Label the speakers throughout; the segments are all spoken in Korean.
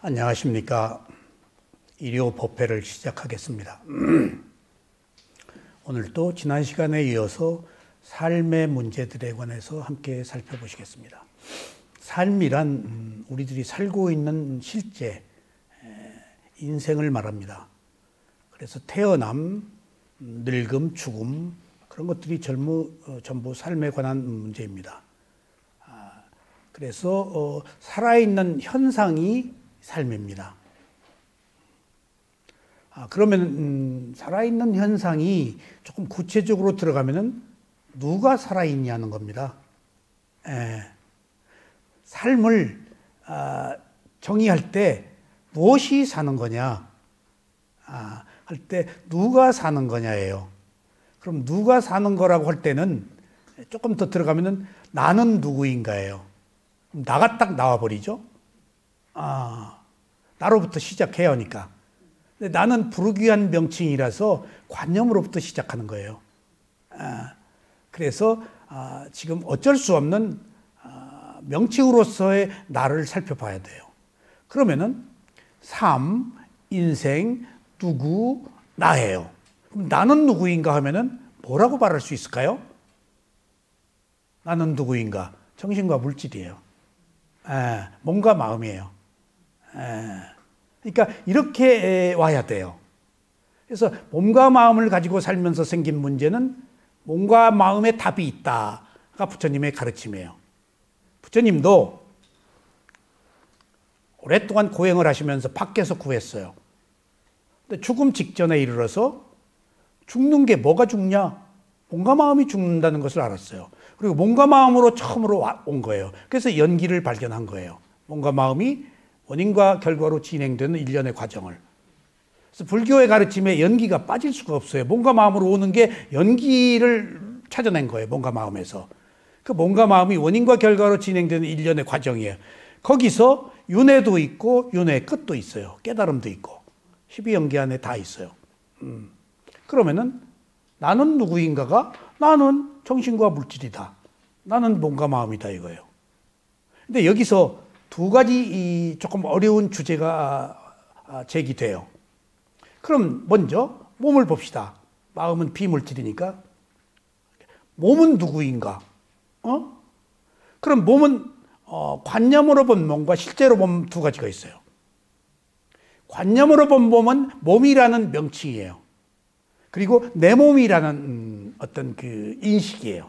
Speaker 1: 안녕하십니까. 일요법회를 시작하겠습니다. 오늘도 지난 시간에 이어서 삶의 문제들에 관해서 함께 살펴보시겠습니다. 삶이란 우리들이 살고 있는 실제 인생을 말합니다. 그래서 태어남, 늙음, 죽음 그런 것들이 전부 삶에 관한 문제입니다. 그래서 살아있는 현상이 삶입니다. 그러면 살아있는 현상이 조금 구체적으로 들어가면은 누가 살아있냐는 겁니다. 삶을 정의할 때 무엇이 사는 거냐 할 때 누가 사는 거냐예요. 그럼 누가 사는 거라고 할 때는 조금 더 들어가면은 나는 누구인가예요. 나가 딱 나와버리죠. 나로부터 시작해야 하니까. 근데 나는 부르귀한 명칭이라서 관념으로부터 시작하는 거예요. 그래서 지금 어쩔 수 없는 명칭으로서의 나를 살펴봐야 돼요. 그러면은 삶, 인생, 누구, 나예요. 그럼 나는 누구인가 하면은 뭐라고 말할 수 있을까요? 나는 누구인가? 정신과 물질이에요. 몸과 마음이에요. 그러니까 이렇게 와야 돼요. 그래서 몸과 마음을 가지고 살면서 생긴 문제는 몸과 마음에 답이 있다가 부처님의 가르침이에요. 부처님도 오랫동안 고행을 하시면서 밖에서 구했어요. 근데 죽음 직전에 이르러서 죽는 게 뭐가 죽냐? 몸과 마음이 죽는다는 것을 알았어요. 그리고 몸과 마음으로 처음으로 온 거예요. 그래서 연기를 발견한 거예요. 몸과 마음이 원인과 결과로 진행되는 일련의 과정을. 그래서 불교의 가르침에 연기가 빠질 수가 없어요. 몸과 마음으로 오는 게 연기를 찾아낸 거예요. 몸과 마음에서. 그 몸과 마음이 원인과 결과로 진행되는 일련의 과정이에요. 거기서 윤회도 있고 윤회의 끝도 있어요. 깨달음도 있고. 12연계 안에 다 있어요. 그러면은 나는 누구인가가 나는 정신과 물질이다. 나는 몸과 마음이다 이거예요. 근데 여기서 두 가지 조금 어려운 주제가 제기돼요. 그럼 먼저 몸을 봅시다. 마음은 비물질이니까. 몸은 누구인가? 그럼 몸은 관념으로 본 몸과 실제로 본 두 가지가 있어요. 관념으로 본 몸은 몸이라는 명칭이에요. 그리고 내 몸이라는 어떤 그 인식이에요.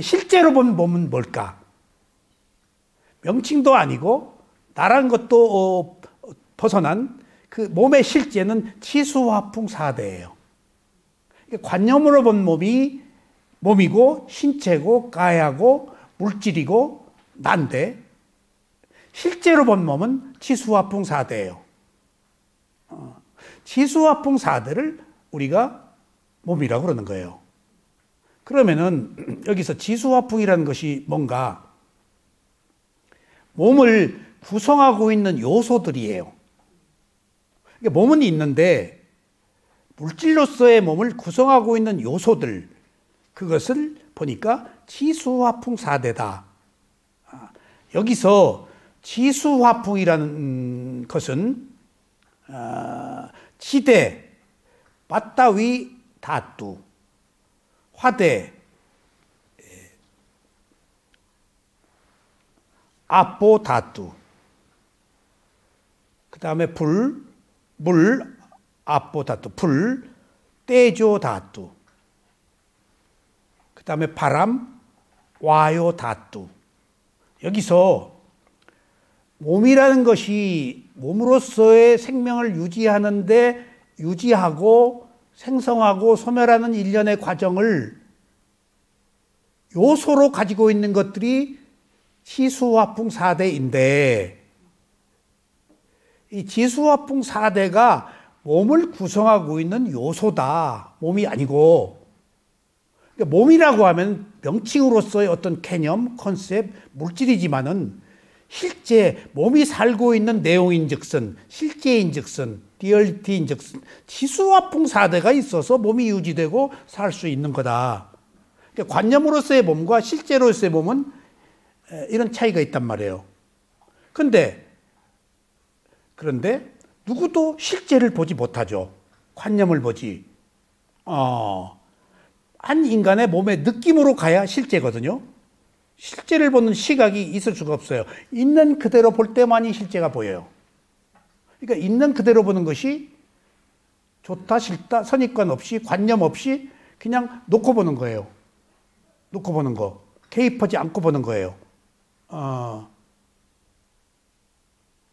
Speaker 1: 실제로 본 몸은 뭘까? 명칭도 아니고 나란 것도 벗어난 그 몸의 실제는 치수화풍사대예요. 관념으로 본 몸이 몸이고 신체고 가야고 물질이고 난데 실제로 본 몸은 치수화풍사대예요. 치수화풍사대를 우리가 몸이라고 그러는 거예요. 그러면은 여기서 치수화풍이라는 것이 뭔가? 몸을 구성하고 있는 요소들이에요. 그러니까 몸은 있는데 물질로서의 몸을 구성하고 있는 요소들, 그것을 보니까 치수화풍사대다. 여기서 치수화풍이라는 것은 치대, 빠따위 다뚜, 화대, 아포 다뚜, 그 다음에 불, 물, 아포 다뚜, 불, 떼조 다뚜, 그 다음에 바람, 와요 다뚜. 여기서 몸이라는 것이 몸으로서의 생명을 유지하고 생성하고 소멸하는 일련의 과정을 요소로 가지고 있는 것들이 치수화풍사대인데, 이 치수화풍사대가 몸을 구성하고 있는 요소다. 몸이 아니고. 그러니까 몸이라고 하면 명칭으로서의 어떤 개념, 컨셉, 물질이지만은 실제 몸이 살고 있는 내용인즉슨, 실제인즉슨, 리얼리티인즉슨 치수화풍사대가 있어서 몸이 유지되고 살 수 있는 거다. 그러니까 관념으로서의 몸과 실제로서의 몸은 이런 차이가 있단 말이에요. 근데 그런데 누구도 실제를 보지 못하죠. 관념을 보지. 한 인간의 몸의 느낌으로 가야 실제거든요. 실제를 보는 시각이 있을 수가 없어요. 있는 그대로 볼 때만이 실제가 보여요. 그러니까 있는 그대로 보는 것이 좋다 싫다 선입관 없이 관념 없이 그냥 놓고 보는 거예요. 놓고 보는 거. 개입하지 않고 보는 거예요.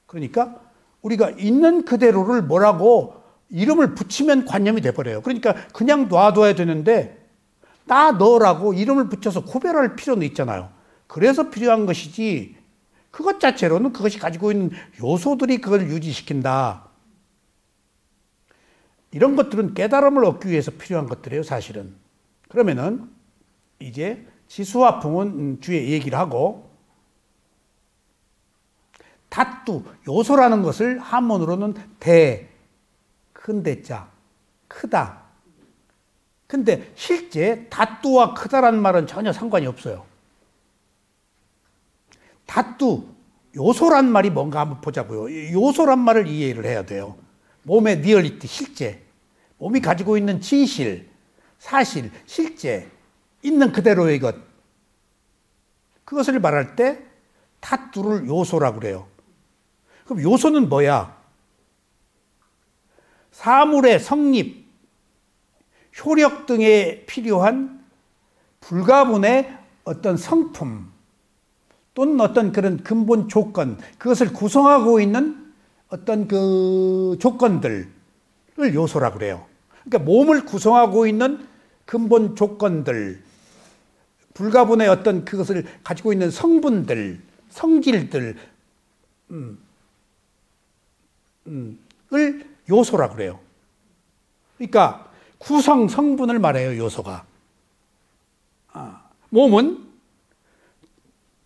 Speaker 1: 그러니까 우리가 있는 그대로를 뭐라고 이름을 붙이면 관념이 돼버려요. 그러니까 그냥 놔둬야 되는데 나 너라고 이름을 붙여서 구별할 필요는 있잖아요. 그래서 필요한 것이지 그것 자체로는 그것이 가지고 있는 요소들이 그걸 유지시킨다. 이런 것들은 깨달음을 얻기 위해서 필요한 것들이에요, 사실은. 그러면은 이제 지수화풍은 뒤에 얘기를 하고 다투, 요소라는 것을 한문으로는 큰 대자, 크다. 근데 실제 다투와 크다라는 말은 전혀 상관이 없어요. 다투, 요소란 말이 뭔가 한번 보자고요. 요소란 말을 이해를 해야 돼요. 몸의 리얼리티, 실제. 몸이 가지고 있는 진실, 사실, 실제, 있는 그대로의 것. 그것을 말할 때 다투를 요소라고 그래요. 그럼 요소는 뭐야? 사물의 성립, 효력 등에 필요한 불가분의 어떤 성품 또는 어떤 그런 근본 조건, 그것을 구성하고 있는 어떤 그 조건들을 요소라고 그래요. 그러니까 몸을 구성하고 있는 근본 조건들, 불가분의 어떤 그것을 가지고 있는 성분들, 성질들, 을 요소라고 그래요. 그러니까 구성 성분을 말해요, 요소가. 몸은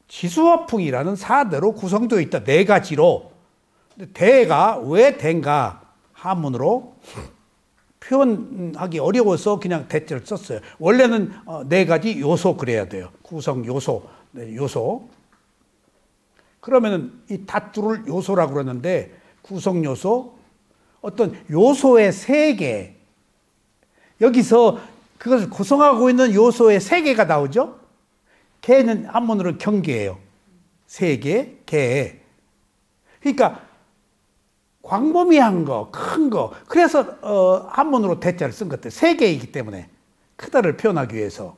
Speaker 1: 지수화풍이라는 사대로 구성되어 있다. 네 가지로. 대가 왜 대인가 한문으로 표현하기 어려워서 그냥 대자를 썼어요. 원래는 네 가지 요소 그래야 돼요. 구성 요소, 요소. 그러면은 이 다투를 요소라고 그러는데 구성 요소, 어떤 요소의 세계, 여기서 그것을 구성하고 있는 요소의 세계가 나오죠. 개는 한문으로 경계예요. 세계, 개. 그러니까 광범위한 거, 큰 거. 그래서 한문으로 대자를 쓴 것들. 세계이기 때문에 크다를 표현하기 위해서.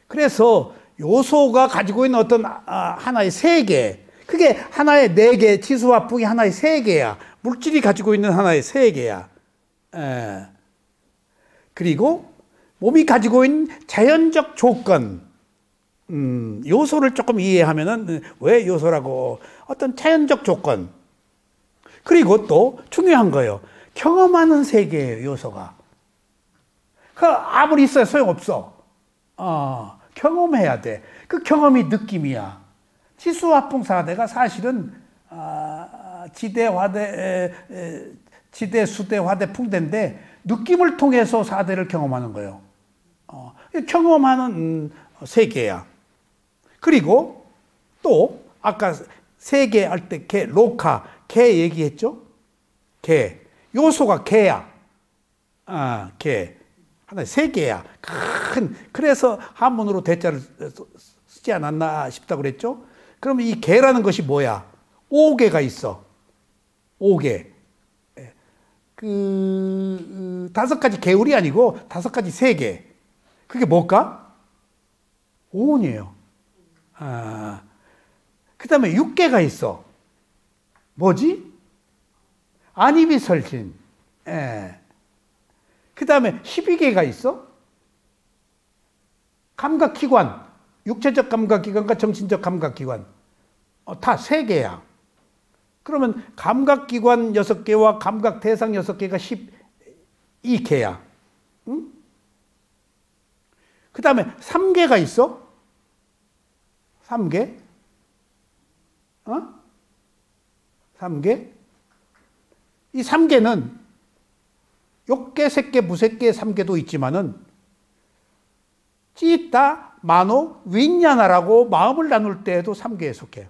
Speaker 1: 그래서 요소가 가지고 있는 어떤 하나의 세계, 그게 하나의 네 개, 지수화풍이 하나의 세계야. 물질이 가지고 있는 하나의 세계야. 그리고 몸이 가지고 있는 자연적 조건, 요소를 조금 이해하면은 왜 요소라고, 어떤 자연적 조건. 그리고 또 중요한 거예요. 경험하는 세계예요, 요소가. 그 아무리 있어야 소용없어. 경험해야 돼. 그 경험이 느낌이야. 지수화풍 사대가 사실은 지대, 화대, 지대, 수대, 화대, 풍대인데 느낌을 통해서 사대를 경험하는 거예요. 경험하는 세계야. 그리고 또 아까 세계 할 때 개, 로카, 개 얘기했죠? 개. 요소가 개야. 개. 하나의 세계야. 큰. 그래서 한문으로 대자를 쓰지 않았나 싶다고 그랬죠? 그럼 이 개라는 것이 뭐야? 5개가 있어. 5개. 그 5가지 개울이 아니고 5가지 세계. 그게 뭘까? 오온이에요. 그 다음에 6개가 있어. 뭐지? 안이비설신. 그 다음에 12개가 있어. 감각기관. 육체적 감각기관과 정신적 감각기관. 다 3개야. 그러면 감각기관 6개와 감각대상 6개가 12개야. 응? 그 다음에 3개가 있어. 3개. 3개. 이 3개는 욕계, 색계, 무색계, 3개도 있지만은 찌따, 마노, 윈냐나라고 마음을 나눌 때에도 3개에 속해.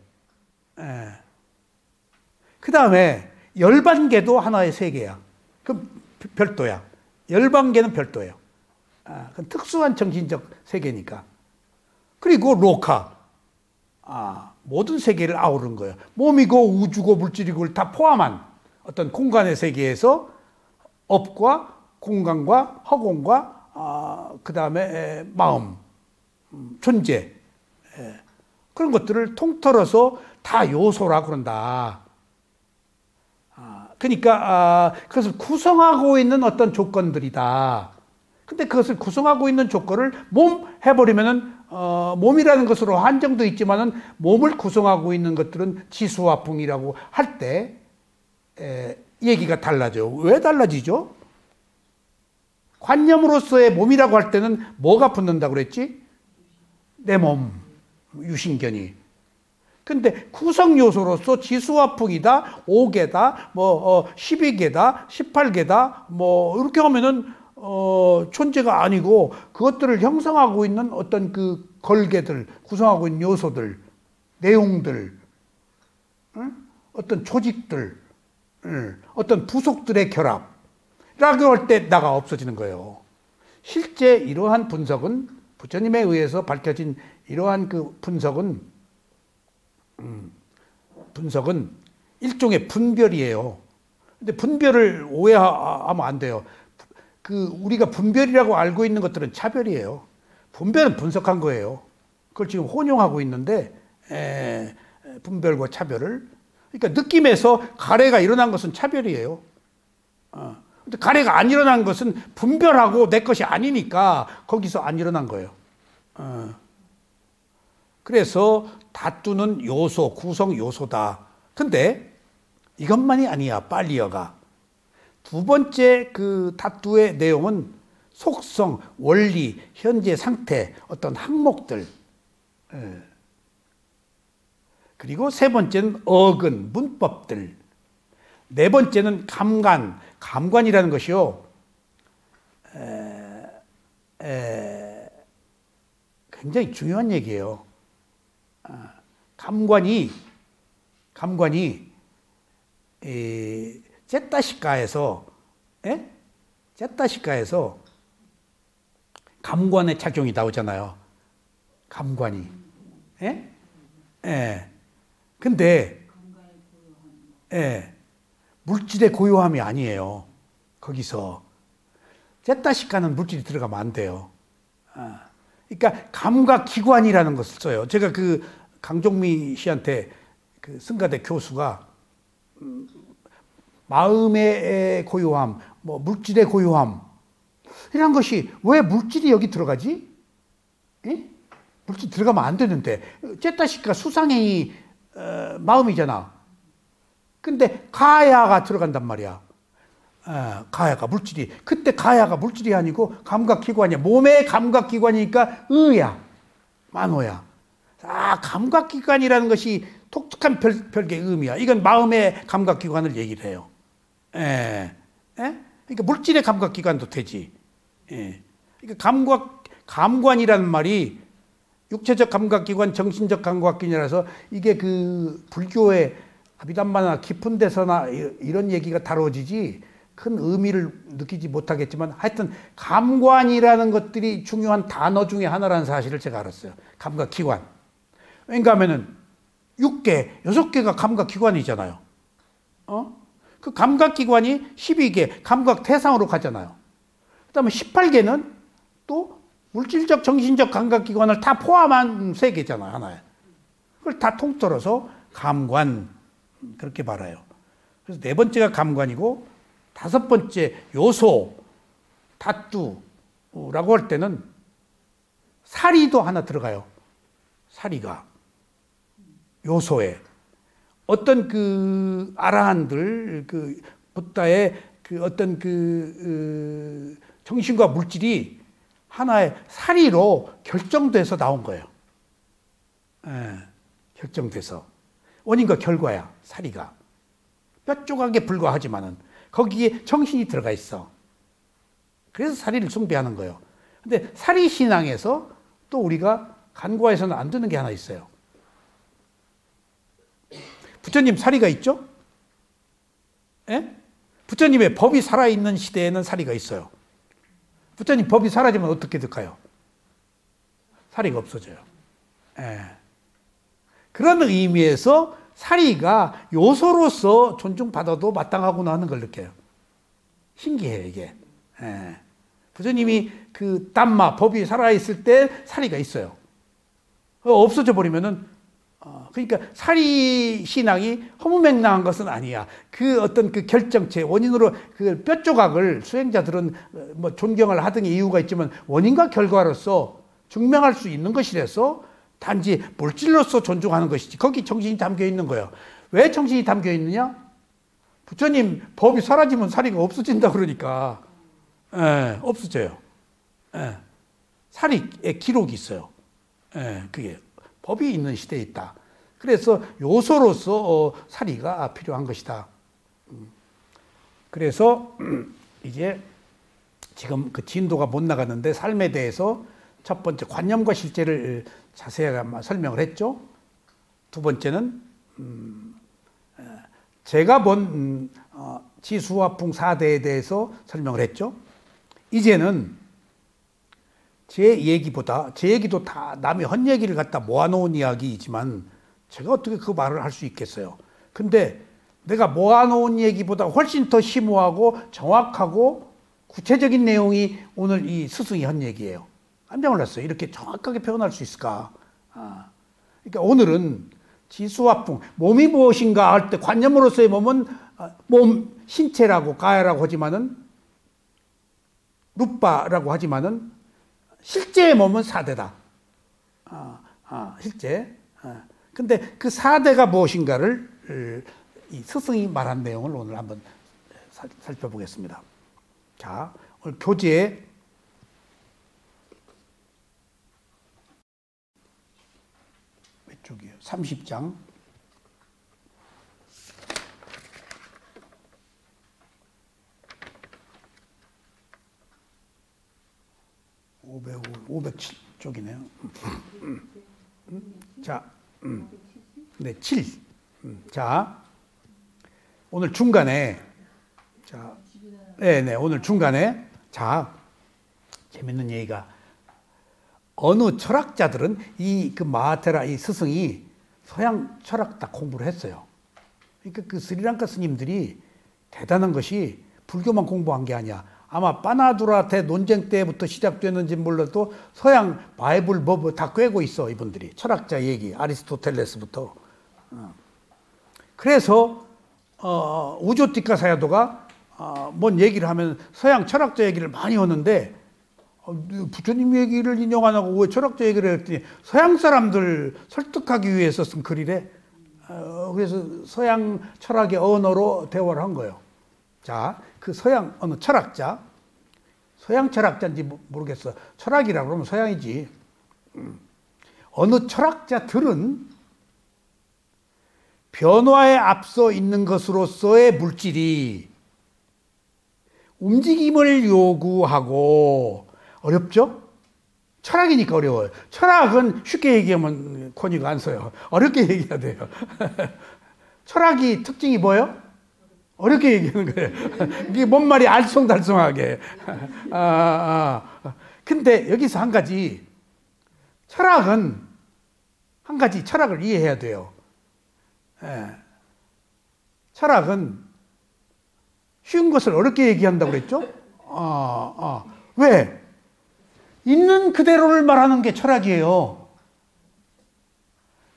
Speaker 1: 그 다음에 열반계도 하나의 세계야. 그럼 별도야. 열반계는 별도예요. 그건 특수한 정신적 세계니까. 그리고 로카. 모든 세계를 아우른 거예요. 몸이고 우주고 물질이고 다 포함한 어떤 공간의 세계에서 업과 공간과 허공과 그 다음에 마음, 존재, 그런 것들을 통틀어서 다 요소라 그런다. 그러니까 그것을 구성하고 있는 어떤 조건들이다. 근데 그것을 구성하고 있는 조건을 몸 해버리면은 몸이라는 것으로 한정도 있지만은 몸을 구성하고 있는 것들은 지수화풍이라고 할 때 얘기가 달라져요. 왜 달라지죠? 관념으로서의 몸이라고 할 때는 뭐가 붙는다고 그랬지? 내 몸, 유신견이. 근데 구성 요소로서 지수화풍이다, 5개다, 12개다, 18개다, 이렇게 하면은 존재가 아니고 그것들을 형성하고 있는 어떤 그 걸개들, 구성하고 있는 요소들, 내용들, 어떤 조직들, 어떤 부속들의 결합이라고 할 때 나가 없어지는 거예요. 실제 이러한 분석은 부처님에 의해서 밝혀진 이러한 그 분석은 일종의 분별이에요. 근데 분별을 오해하면 안 돼요. 우리가 분별이라고 알고 있는 것들은 차별이에요. 분별은 분석한 거예요. 그걸 지금 혼용하고 있는데, 분별과 차별을. 그러니까 느낌에서 가래가 일어난 것은 차별이에요. 근데 가래가 안 일어난 것은 분별하고 내 것이 아니니까 거기서 안 일어난 거예요. 그래서 다투는 요소, 구성 요소다. 근데 이것만이 아니야, 빨리어가. 두 번째 그 다투의 내용은 속성, 원리, 현재 상태, 어떤 항목들. 그리고 세 번째는 어근, 문법들. 네 번째는 감관, 감관이라는 것이요. 굉장히 중요한 얘기예요. 감관이 제타시카에서 감관의 작용이 나오잖아요. 감관이. 근데 물질의 고요함이 아니에요. 거기서 제타시카는 물질이 들어가면 안 돼요. 그러니까 감각기관이라는 것을 써요. 제가 그 강종미 씨한테 그 승가대 교수가 마음의 고요함, 물질의 고요함 이런 것이 왜 물질이 여기 들어가지? 물질 들어가면 안 되는데 제타시카 수상행위 마음이잖아. 근데 가야가 들어간단 말이야. 가야가 물질이. 그때 가야가 물질이 아니고 감각기관이야. 몸의 감각기관이니까 의야. 만호야. 감각기관이라는 것이 독특한 별개의 의미야. 이건 마음의 감각기관을 얘기를 해요. 그러니까 물질의 감각기관도 되지. 그러니까 감관이라는 말이 육체적 감각기관, 정신적 감각기관이라서 이게 그 불교의 아비담마나 깊은 데서나 이런 얘기가 다뤄지지 큰 의미를 느끼지 못하겠지만 하여튼 감관이라는 것들이 중요한 단어 중에 하나라는 사실을 제가 알았어요. 감각기관. 왜냐하면 하면은 6개, 6개가 감각기관이잖아요. 그 감각기관이 12개, 감각대상으로 가잖아요. 그 다음에 18개는 또 물질적, 정신적 감각기관을 다 포함한 세계잖아요, 하나에. 그걸 다 통틀어서 감관, 그렇게 말해요. 그래서 네 번째가 감관이고, 다섯 번째 요소, 다투라고 할 때는 사리도 하나 들어가요. 사리가. 요소에. 어떤 그 아라한들, 그 부다의 그 어떤 그 정신과 물질이 하나의 사리로 결정돼서 나온 거예요. 결정돼서. 원인과 결과야, 사리가. 몇 조각에 불과하지만은 거기에 정신이 들어가 있어. 그래서 사리를 숭배하는 거예요. 근데 사리 신앙에서 또 우리가 간과해서는 안 되는 게 하나 있어요. 부처님 사리가 있죠? 예? 부처님의 법이 살아있는 시대에는 사리가 있어요. 부처님 법이 사라지면 어떻게 될까요? 사리가 없어져요. 예. 그런 의미에서 사리가 요소로서 존중받아도 마땅하구나 하는 걸 느껴요. 신기해요, 이게. 예. 부처님이 그 담마, 법이 살아있을 때 사리가 있어요. 없어져 버리면은, 그러니까 사리 신앙이 허무맹랑한 것은 아니야. 그 어떤 그 결정체, 원인으로 그 뼈 조각을 수행자들은 뭐 존경을 하등의 이유가 있지만 원인과 결과로서 증명할 수 있는 것이라서 단지 물질로서 존중하는 것이지. 거기 정신이 담겨 있는 거예요. 왜 정신이 담겨 있느냐? 부처님 법이 사라지면 사리가 없어진다 그러니까. 예, 없어져요. 예. 사리의 기록이 있어요. 예, 그게 법이 있는 시대에 있다. 그래서 요소로서 사리가 필요한 것이다. 그래서 이제 지금 그 진도가 못 나갔는데 삶에 대해서 첫 번째 관념과 실제를 자세하게 설명을 했죠. 두 번째는 제가 본 지수화풍 4대에 대해서 설명을 했죠. 이제는 제 얘기보다, 제 얘기도 다 남의 헛얘기를 갖다 모아놓은 이야기이지만 제가 어떻게 그 말을 할 수 있겠어요. 근데 내가 모아놓은 얘기보다 훨씬 더 심오하고 정확하고 구체적인 내용이 오늘 이 스승이 한 얘기예요. 깜짝 놀랐어요. 이렇게 정확하게 표현할 수 있을까. 그러니까 오늘은 지수화풍, 몸이 무엇인가 할 때 관념으로서의 몸은 몸, 신체라고 가야라고 하지만은 루빠라고 하지만은 실제의 몸은 4대다. 실제. 근데 그 4대가 무엇인가를 이 스승이 말한 내용을 오늘 한번 살펴보겠습니다. 자, 오늘 교재 몇 쪽이에요? 30장. 507쪽이네요. 자, 네, 7. 자, 오늘 중간에, 자, 네, 오늘 중간에, 자, 재밌는 얘기가, 어느 철학자들은 그 마하테라 이 스승이 서양 철학 다 공부를 했어요. 그러니까 그 스리랑카 스님들이 대단한 것이 불교만 공부한 게 아니야. 아마 빠나두라테 논쟁 때부터 시작됐는지 몰라도 서양 바이블 뭐 다 꿰고 있어, 이분들이. 철학자 얘기, 아리스토텔레스부터. 그래서 우조티카 사야도가 뭔 얘기를 하면 서양 철학자 얘기를 많이 하는데 부처님 얘기를 인용 안 하고 왜 철학자 얘기를 했더니 서양 사람들 설득하기 위해서 쓴 글이래. 그래서 서양 철학의 언어로 대화를 한 거예요. 자, 그 서양 어느 철학자, 서양 철학자인지 모르겠어. 철학이라고 그러면 서양이지. 어느 철학자들은 변화에 앞서 있는 것으로서의 물질이 움직임을 요구하고, 어렵죠? 철학이니까 어려워요. 철학은 쉽게 얘기하면 권위가 안 서요. 어렵게 얘기해야 돼요. 철학이 특징이 뭐예요? 어렵게 얘기하는 거예요. 이게 뭔 말이 알쏭달쏭하게. 근데 여기서 한 가지, 철학은 한 가지 철학을 이해해야 돼요. 철학은 쉬운 것을 어렵게 얘기한다고 그랬죠? 왜? 있는 그대로를 말하는 게 철학이에요.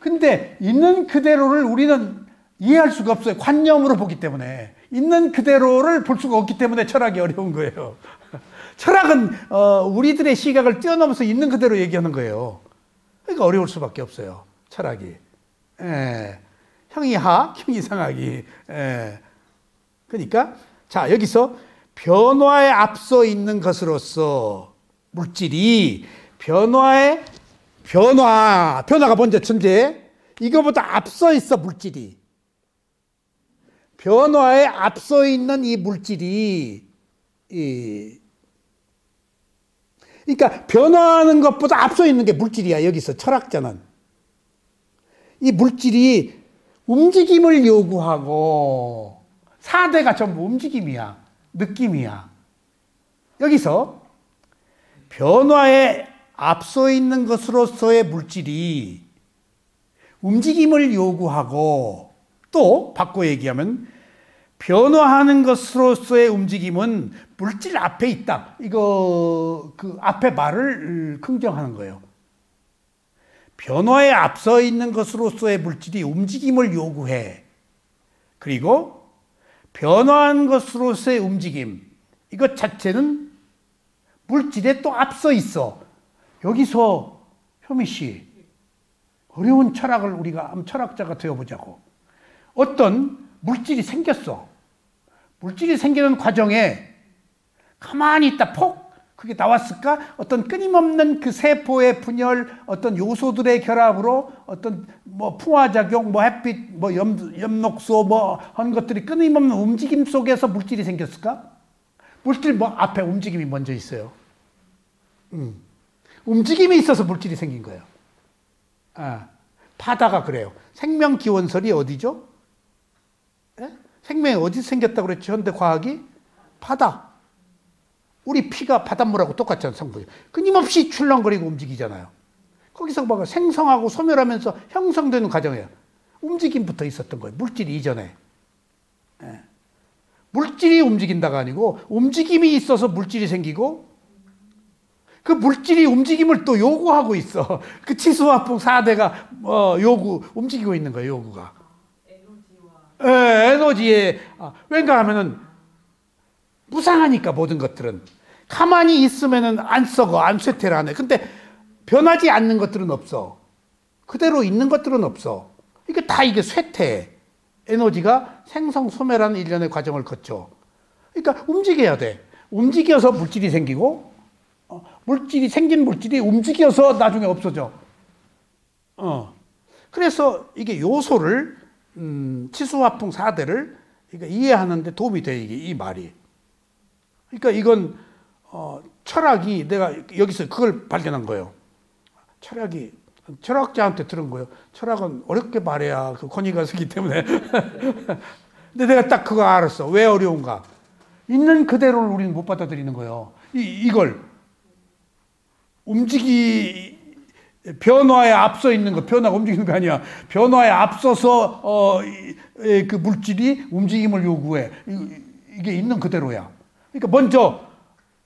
Speaker 1: 근데 있는 그대로를 우리는 이해할 수가 없어요. 관념으로 보기 때문에. 있는 그대로를 볼 수가 없기 때문에 철학이 어려운 거예요. 철학은 우리들의 시각을 뛰어넘어서 있는 그대로 얘기하는 거예요. 그러니까 어려울 수밖에 없어요. 철학이. 형이 하, 형이 상하기. 그러니까 자, 여기서 변화에 앞서 있는 것으로서 물질이 변화가 먼저 존재해. 이거보다 앞서 있어, 물질이. 변화에 앞서 있는 이 물질이, 그러니까 변화하는 것보다 앞서 있는 게 물질이야, 여기서 철학자는. 이 물질이 움직임을 요구하고, 4대가 전부 움직임이야. 느낌이야. 여기서 변화에 앞서 있는 것으로서의 물질이 움직임을 요구하고, 또 바꿔 얘기하면 변화하는 것으로서의 움직임은 물질 앞에 있다. 이거 그 앞에 말을 긍정하는 거예요. 변화에 앞서 있는 것으로서의 물질이 움직임을 요구해. 그리고 변화한 것으로서의 움직임, 이것 자체는 물질에 또 앞서 있어. 여기서 효미 씨, 어려운 철학을 우리가 한번 철학자가 되어보자고. 어떤 물질이 생겼어. 물질이 생기는 과정에 가만히 있다 폭 그게 나왔을까? 어떤 끊임없는 그 세포의 분열, 어떤 요소들의 결합으로 어떤 뭐 풍화작용, 뭐 햇빛, 뭐 엽록소 뭐 하는 것들이 끊임없는 움직임 속에서 물질이 생겼을까? 물질 뭐 앞에 움직임이 먼저 있어요. 움직임이 있어서 물질이 생긴 거예요. 바다가 그래요. 생명 기원설이 어디죠? 예? 생명이 어디서 생겼다고 그랬죠? 현대 과학이? 바다. 우리 피가 바닷물하고 똑같잖아요, 성분이. 끊임없이 출렁거리고 움직이잖아요. 거기서 막 생성하고 소멸하면서 형성되는 과정이에요. 움직임부터 있었던 거예요. 물질이 이전에. 예. 물질이 움직인다가 아니고 움직임이 있어서 물질이 생기고 그 물질이 움직임을 또 요구하고 있어. 그 치수화풍 4대가 움직이고 있는 거예요, 요구가. 에너지에, 왠가 하면은 무상하니까 모든 것들은. 가만히 있으면은 안 썩어, 안 쇠퇴를 안 해. 근데 변하지 않는 것들은 없어. 그대로 있는 것들은 없어. 이게 다 이게 쇠퇴. 에너지가 생성, 소멸하는 일련의 과정을 거쳐. 그러니까 움직여야 돼. 움직여서 물질이 생기고, 생긴 물질이 움직여서 나중에 없어져. 그래서 이게 요소를, 치수화풍 4대를 이해하는데 도움이 돼, 이 말이. 그러니까 이건, 철학이 내가 여기서 그걸 발견한 거예요. 철학자한테 들은 거예요. 철학은 어렵게 말해야 그 권위가 서기 때문에. 근데 내가 딱 그거 알았어. 왜 어려운가? 있는 그대로를 우리는 못 받아들이는 거예요. 이걸 변화에 앞서 있는 거, 변화가 움직이는 거 아니야. 변화에 앞서서 그 물질이 움직임을 요구해. 이게 있는 그대로야. 그러니까 먼저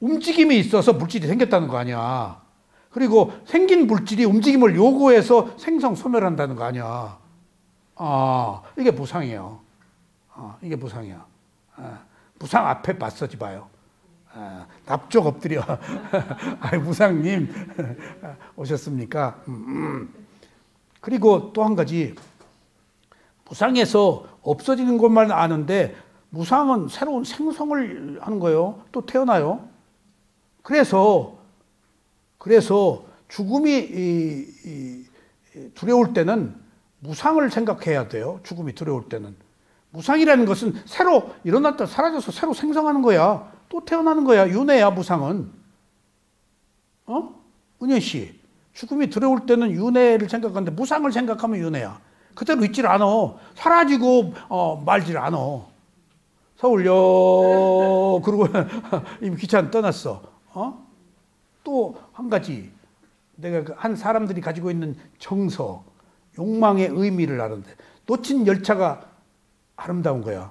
Speaker 1: 움직임이 있어서 물질이 생겼다는 거 아니야. 그리고 생긴 물질이 움직임을 요구해서 생성, 소멸한다는 거 아니야. 이게 무상이에요. 이게 무상이야. 무상 앞에 맞서지 마요. 납작 엎드려. 무상님 오셨습니까? 그리고 또 한 가지, 무상에서 없어지는 것만 아는데 무상은 새로운 생성을 하는 거예요. 또 태어나요. 그래서 죽음이 두려울 때는 무상을 생각해야 돼요. 죽음이 두려울 때는. 무상이라는 것은 새로 일어났다 사라져서 새로 생성하는 거야. 또 태어나는 거야. 윤회야, 무상은. 은현 씨, 죽음이 두려울 때는 윤회를 생각하는데 무상을 생각하면 윤회야. 그대로 있질 않아. 사라지고 말질 않아. 서울역 그러고 이미 기차는 떠났어. 또 한 가지, 내가 한 사람들이 가지고 있는 정서, 욕망의 의미를 아는데 놓친 열차가 아름다운 거야.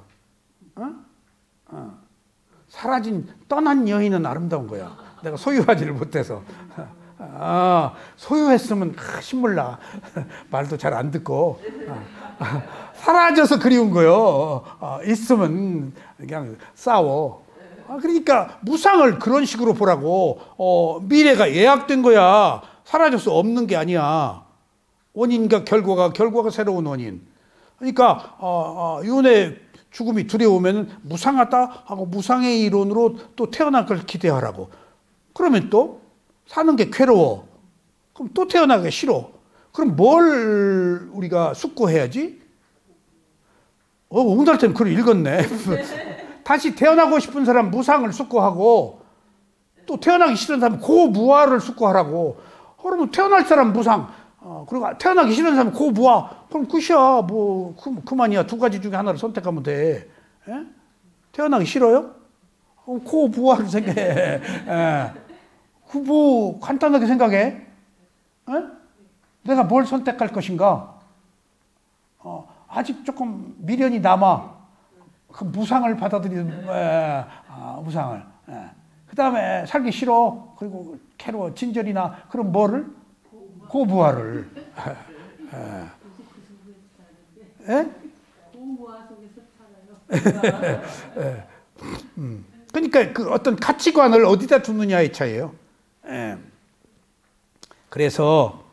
Speaker 1: 사라진 떠난 여인은 아름다운 거야. 내가 소유하지를 못해서. 소유했으면 신물나. 말도 잘 안 듣고. 사라져서 그리운 거요. 있으면 그냥 싸워. 그러니까 무상을 그런 식으로 보라고. 미래가 예약된 거야. 사라져서 없는 게 아니야. 원인과 결과가 새로운 원인. 그러니까 윤회 죽음이 두려우면 무상하다 하고 무상의 이론으로 또 태어날 걸 기대하라고. 그러면 또 사는 게 괴로워. 그럼 또 태어나기 싫어. 그럼 뭘 우리가 숙고해야지? 옹달쌤 글을 읽었네. 다시 태어나고 싶은 사람 무상을 숙고하고, 또 태어나기 싫은 사람 고무아를 숙고하라고. 그러면 태어날 사람 무상, 그리고 태어나기 싫은 사람 고무아. 그럼 끝이야. 그만이야. 두 가지 중에 하나를 선택하면 돼. 예? 태어나기 싫어요? 고부화를 생각해. 예. 뭐 간단하게 생각해. 예? 내가 뭘 선택할 것인가? 아직 조금 미련이 남아. 그 무상을 받아들이는 무상을. 예. 그 다음에 살기 싫어. 그리고 괴로워. 진절이나 그럼 뭐를? 고부화를. 예?
Speaker 2: 고부화 속에서 살아요.
Speaker 1: 그러니까 그 어떤 가치관을 어디다 두느냐의 차이예요. 예. 그래서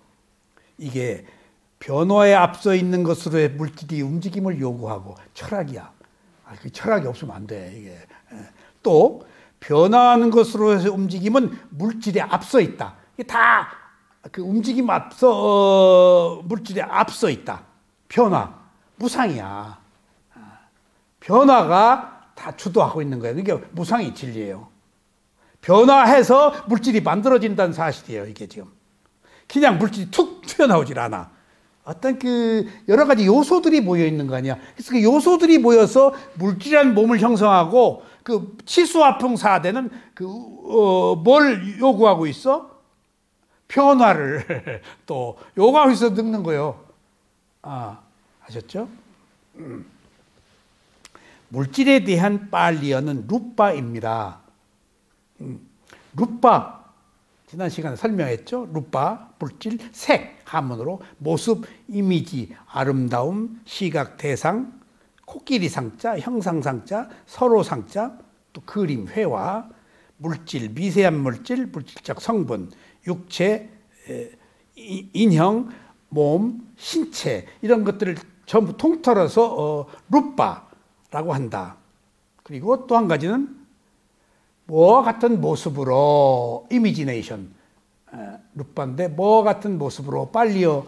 Speaker 1: 이게 변화에 앞서 있는 것으로의 물질이 움직임을 요구하고 철학이야. 그 철학이 없으면 안 돼. 이게. 예. 또 변화하는 것으로의 움직임은 물질에 앞서 있다. 이게 다 그 움직임 앞서 물질에 앞서 있다. 변화, 무상이야. 변화가 다 주도하고 있는 거예요. 이게 무상이 진리예요. 변화해서 물질이 만들어진다는 사실이에요. 이게 지금 그냥 물질이 툭 튀어나오질 않아. 어떤 그 여러 가지 요소들이 모여 있는 거 아니야. 그래서 그 요소들이 모여서 물질이라는 몸을 형성하고 그 치수화풍사대는 뭘 요구하고 있어? 변화를 또 요구하고 있어 늙는 거예요. 아셨죠? 물질에 대한 빨리어는 루빠입니다. 루빠 지난 시간에 설명했죠. 루빠 물질 색 한문으로 모습 이미지 아름다움 시각 대상 코끼리 상자 형상 상자 서로 상자 또 그림 회화 물질 미세한 물질 물질적 성분 육체 인형 몸 신체 이런 것들을 전부 통틀어서 루빠라고 한다. 그리고 또 한 가지는 뭐와 같은 모습으로 이미지네이션 루빠인데 뭐와 같은 모습으로 빨리어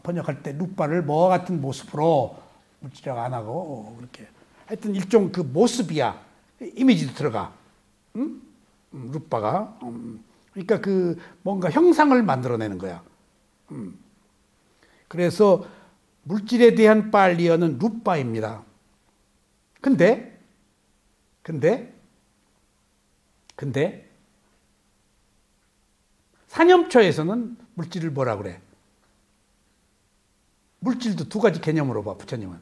Speaker 1: 번역할 때 루빠를 뭐와 같은 모습으로 물질이라고 안 하고 그렇게 하여튼 일종 그 모습이야. 이미지도 들어가. 루빠가 그러니까 그 뭔가 형상을 만들어내는 거야. 그래서 물질에 대한 빨리어는 루빠입니다. 근데 사념초에서는 물질을 뭐라 그래? 물질도 두 가지 개념으로 봐, 부처님은.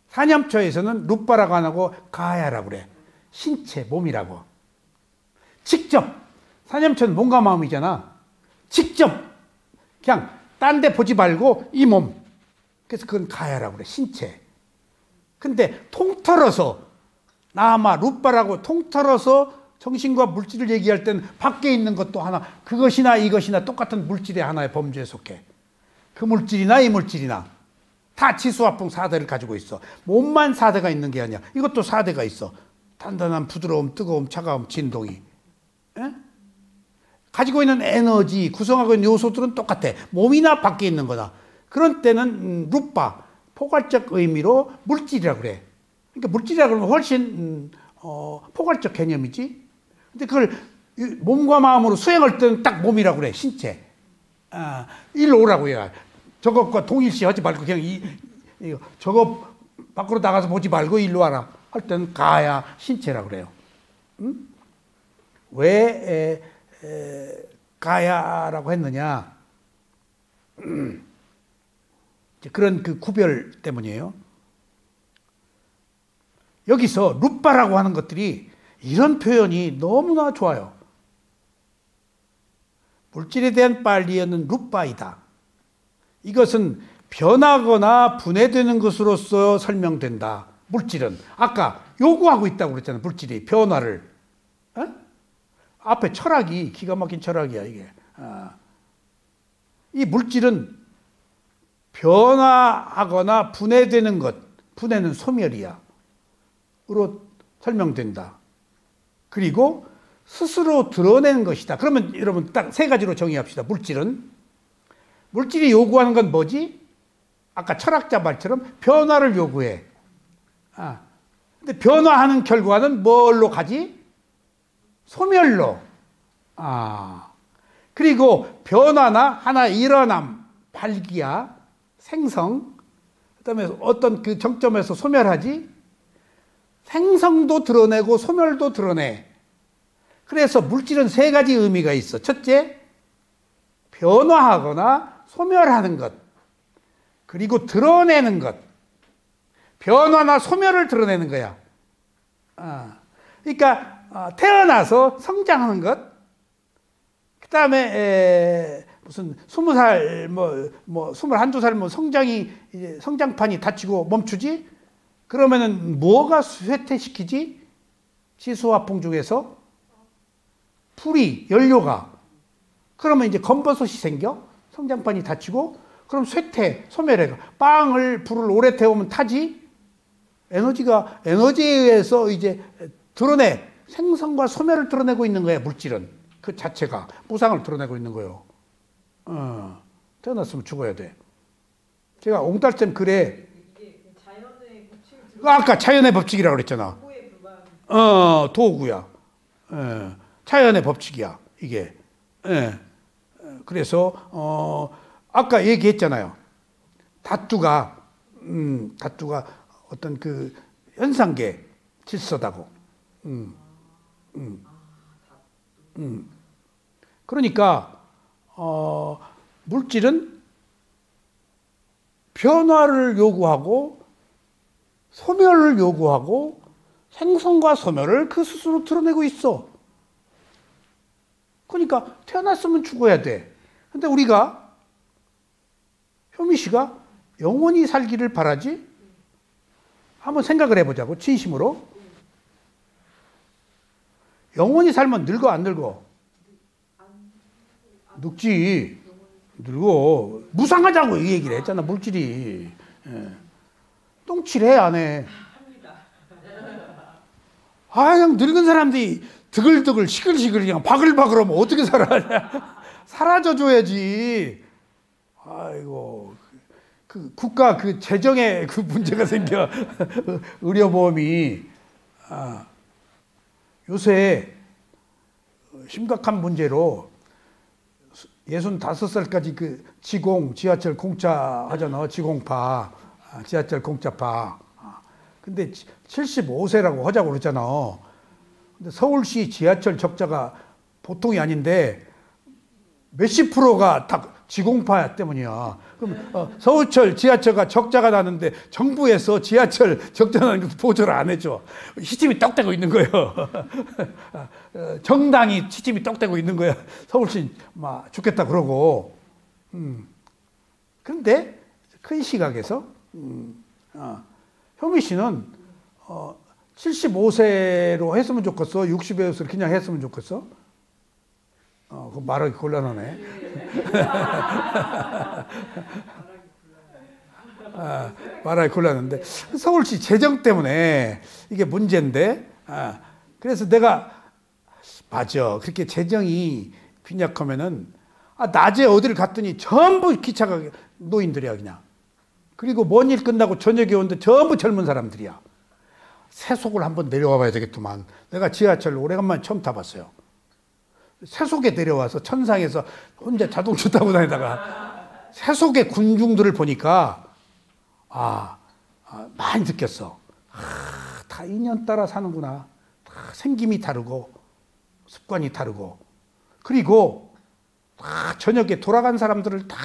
Speaker 1: 사념초에서는 루빠라고 안 하고 가야라고 그래. 신체, 몸이라고. 직접, 사념초는 몸과 마음이잖아. 직접, 그냥 딴 데 보지 말고 이 몸. 그래서 그건 가야라고 그래, 신체. 근데 통틀어서, 나마 루빠라고 통틀어서 정신과 물질을 얘기할 때는 밖에 있는 것도 하나, 그것이나 이것이나 똑같은 물질의 하나의 범주에 속해. 그 물질이나 이 물질이나 다 치수화풍 4대를 가지고 있어. 몸만 4대가 있는 게 아니야. 이것도 4대가 있어. 단단한 부드러움, 뜨거움, 차가움, 진동이. 에? 가지고 있는 에너지, 구성하고 있는 요소들은 똑같아. 몸이나 밖에 있는 거다. 그런 때는 루빠, 포괄적 의미로 물질이라고 그래. 그러니까 물질이라고 하면 훨씬 포괄적 개념이지. 근데 그걸 몸과 마음으로 수행할 때는 딱 몸이라고 그래. 신체. 일로 오라고 해. 저것과 동일시 하지 말고 그냥 저거 밖으로 나가서 보지 말고 일로 와라. 할 때는 가야 신체라고 그래요. 왜 가야라고 했느냐? 그런 그 구별 때문이에요. 여기서 루빠라고 하는 것들이 이런 표현이 너무나 좋아요. 물질에 대한 빨리어는 루빠이다. 이것은 변하거나 분해되는 것으로서 설명된다. 물질은 아까 요구하고 있다고 그랬잖아요. 물질이 변화를. 앞에 철학이 기가 막힌 철학이야 이게. 이 물질은 변화하거나 분해되는 것. 분해는 소멸이야. 으로 설명된다. 그리고 스스로 드러내는 것이다. 그러면 여러분 딱 세 가지로 정의합시다. 물질이 요구하는 건 뭐지? 아까 철학자 말처럼 변화를 요구해. 근데 변화하는 결과는 뭘로 가지? 소멸로. 그리고 변화나 하나 일어남, 발기야, 생성, 그 다음에 어떤 그 정점에서 소멸하지? 생성도 드러내고 소멸도 드러내. 그래서 물질은 세 가지 의미가 있어. 첫째, 변화하거나 소멸하는 것. 그리고 드러내는 것. 변화나 소멸을 드러내는 거야. 그러니까 태어나서 성장하는 것. 그 다음에 무슨 20살, 21~22살 성장이, 이제 성장판이 닫히고 멈추지? 그러면은 뭐가 쇠퇴시키지? 지수화풍 중에서 풀이, 연료가. 그러면 이제 검버섯이 생겨? 성장판이 닫히고, 그럼 쇠퇴, 소멸해가. 빵을, 불을 오래 태우면 타지? 에너지에 의해서 이제 드러내. 생성과 소멸을 드러내고 있는 거야, 물질은. 그 자체가. 무상을 드러내고 있는 거예요. 태어났으면 죽어야 돼. 제가 옹달쌤 글에 아까 자연의 법칙이라고 그랬잖아. 도구야. 자연의 법칙이야, 이게. 그래서 아까 얘기했잖아요. 다투가 어떤 그 현상계 질서다고. 그러니까 물질은 변화를 요구하고 소멸을 요구하고 생성과 소멸을 그 스스로 드러내고 있어. 그러니까 태어났으면 죽어야 돼. 근데 우리가 효미 씨가 영원히 살기를 바라지? 한번 생각을 해보자고, 진심으로. 영원히 살면 늙어, 안 늙어? 늙지. 늙어. 무상하자고 이 얘기를 했잖아, 물질이. 똥칠해, 안 해? 그냥 늙은 사람들이 드글드글, 시글시글, 그냥 바글바글하면 어떻게 살아? 사라져줘야지. 아이고. 그 국가 그 재정에 그 문제가 생겨. 의료보험이. 요새 심각한 문제로 65살까지 그 지하철 공짜 하잖아. 지공파. 지하철 공짜파. 근데 75세라고 하자고 그러잖아. 근데 서울시 지하철 적자가 보통이 아닌데 몇십 프로가 다 지공파 때문이야. 그럼 서울철 지하철가 적자가 나는데 정부에서 지하철 적자 나는 것도 보조를 안 해줘. 시침이 떡대고 있는 거예요. 정당이 시침이 떡대고 있는 거야. 서울시 막 죽겠다 그러고. 그런데 큰 시각에서 효미 씨는 75세로 했으면 좋겠어? 60에서 그냥 했으면 좋겠어? 그 말하기 곤란하네. 말하기 곤란한데 서울시 재정 때문에 이게 문제인데. 그래서 내가 맞아. 그렇게 재정이 빈약하면은 낮에 어디를 갔더니 전부 기차가 노인들이야 그냥. 그리고 먼 일 끝나고 저녁에 오는데 전부 젊은 사람들이야. 세속을 한번 내려와 봐야 되겠더만. 내가 지하철 오래간만에 처음 타봤어요. 세속에 내려와서 천상에서 혼자 자동차 타고 다니다가 세속의 군중들을 보니까 많이 느꼈어. 다 인연 따라 사는구나. 다 생김이 다르고 습관이 다르고. 그리고 다 저녁에 돌아간 사람들을 다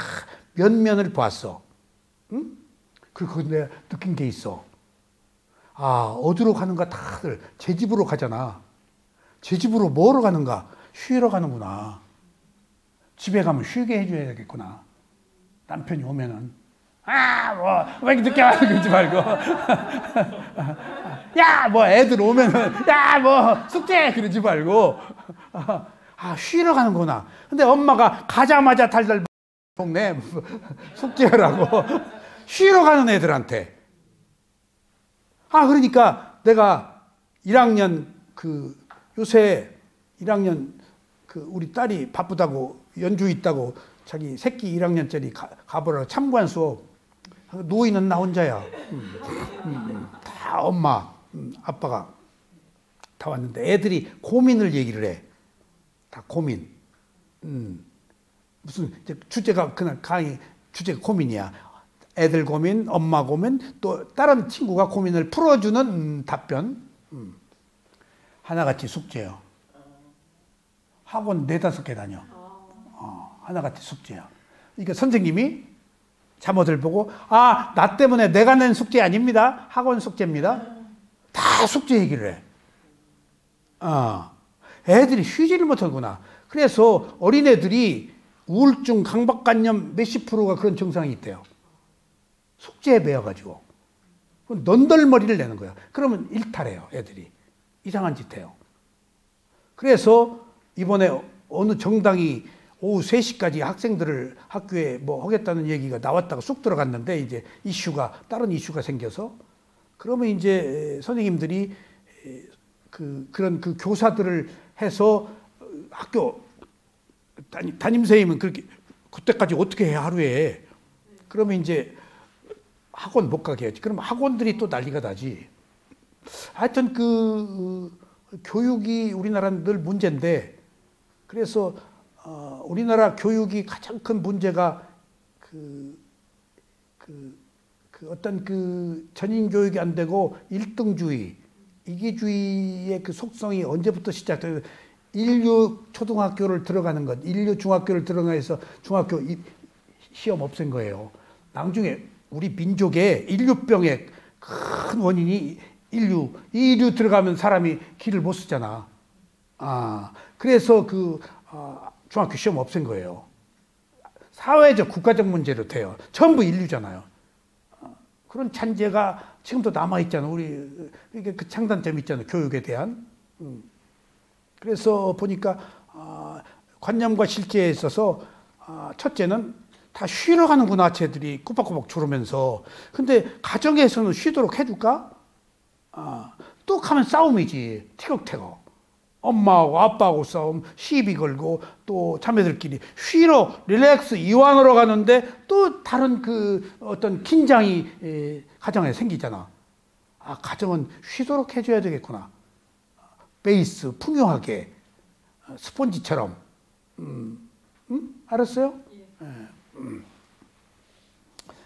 Speaker 1: 면면을 보았어. 응? 그리고 내가 느낀 게 있어. 어디로 가는가 다들 제 집으로 가잖아. 제 집으로 뭐로 가는가? 쉬러 가는구나. 집에 가면 쉬게 해줘야겠구나. 남편이 오면은 왜 이렇게 늦게 와? 그러지 말고 애들 오면은 숙제 그러지 말고 쉬러 가는구나. 근데 엄마가 가자마자 달달 동네 숙제하라고 쉬러 가는 애들한테. 그러니까 내가 1학년 요새 1학년 우리 딸이 바쁘다고 연주 있다고 자기 새끼 1학년짜리 가보라고 참관 수업. 노인은 나 혼자야. 다 엄마, 아빠가 다 왔는데 애들이 고민을 얘기를 해. 다 고민. 무슨 주제가 그날 강의 주제가 고민이야. 애들 고민, 엄마 고민, 또 다른 친구가 고민을 풀어주는 답변. 하나같이 숙제요. 학원 4-5개 다녀. 하나같이 숙제야. 그러니까 선생님이 잠옷을 보고 나 때문에 내가 낸 숙제 아닙니다. 학원 숙제입니다. 다 숙제 얘기를 해. 애들이 쉬지를 못하구나. 그래서 어린애들이 우울증, 강박관념 몇십 프로가 그런 증상이 있대요. 숙제에 매여가지고. 넌덜머리를 내는 거야. 그러면 일탈해요, 애들이. 이상한 짓 해요. 그래서 이번에 어느 정당이 오후 3시까지 학생들을 학교에 뭐 하겠다는 얘기가 나왔다가 쑥 들어갔는데 이제 다른 이슈가 생겨서 그러면 이제 선생님들이 그런 교사들을 해서 학교 담임선생님은 그때까지 어떻게 해, 하루에. 그러면 이제 학원 못 가게 해야지. 그럼 학원들이 또 난리가 나지. 하여튼 교육이 우리나라는 늘 문제인데, 그래서 우리나라 교육이 가장 큰 문제가 어떤 전인 교육이 안 되고 1등주의, 이기주의의 속성이 언제부터 시작돼요? 인류 초등학교를 들어가는 것, 인류 중학교를 들어가서 중학교 시험 없앤 거예요. 나중에 우리 민족의 인류병의 큰 원인이 인류 들어가면 사람이 길을 못 쓰잖아. 그래서 중학교 시험 없앤 거예요. 사회적, 국가적 문제로 돼요. 전부 인류잖아요. 그런 잔재가 지금도 남아있잖아. 이게 그 장단점이 있잖아요. 교육에 대한. 그래서 보니까, 관념과 실제에 있어서, 첫째는 다 쉬러 가는구나, 쟤들이 꾸벅꾸벅 졸으면서. 근데 가정에서는 쉬도록 해줄까? 또 가면 싸움이지. 티격태격. 엄마하고 아빠하고 싸움, 시비 걸고, 또 자매들끼리 쉬러, 릴렉스, 이완으로 가는데 또 다른 어떤 긴장이 가정에 생기잖아. 가정은 쉬도록 해줘야 되겠구나. 베이스, 풍요하게, 스폰지처럼. 알았어요?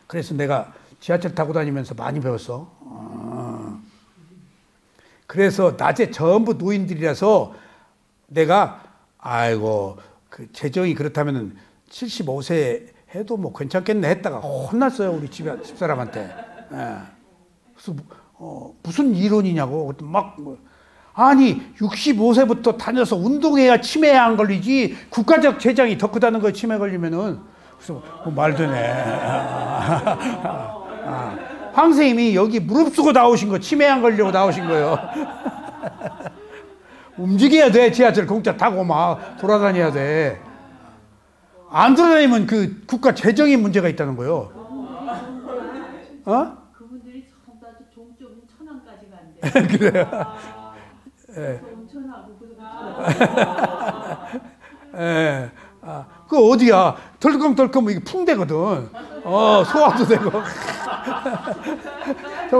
Speaker 1: 그래서 내가 지하철 타고 다니면서 많이 배웠어. 그래서 낮에 전부 노인들이라서 내가 재정이 그렇다면은 75세 해도 뭐 괜찮겠네 했다가 혼났어요, 우리 집사람한테. 그래서 무슨 이론이냐고. 아니 65세부터 다녀서 운동해야 치매에 안 걸리지 국가적 재정이 더 크다는 거에 치매 걸리면은. 그래서 말도 네. 황 선생님이 여기 무릎쓰고 나오신 거 치매 안 걸려고 나오신 거예요. 움직여야 돼. 지하철 공짜 타고 막 돌아다녀야 돼. 안 돌아다니면 국가 재정이 문제가 있다는 거예요.
Speaker 2: 그분들이 전부 다 종점은 천안까지가 안 돼.
Speaker 1: 그래요.
Speaker 2: 온천하고
Speaker 1: 그 어디야? 덜컹덜컹 이게 풍대거든. 소화도 되고.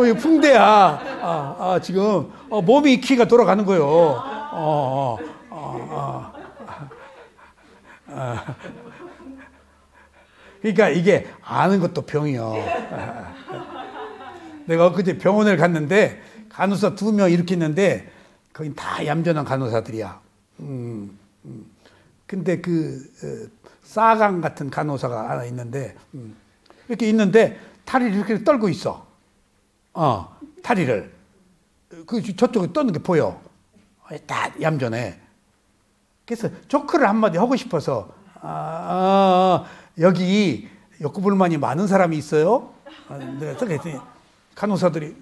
Speaker 1: 이게 풍대야. 지금 몸이 키가 돌아가는 거요. 그러니까 이게 아는 것도 병이요. 내가 엊그제 병원을 갔는데 간호사 2명 이렇게 있는데 거긴 다 얌전한 간호사들이야. 근데 싸강 같은 간호사가 하나 있는데, 이렇게 있는데, 다리를 이렇게 떨고 있어. 다리를. 저쪽에 떠는 게 보여. 다 얌전해. 그래서 조크를 한마디 하고 싶어서, 여기 욕구불만이 많은 사람이 있어요? 내가 그랬더니, 간호사들이,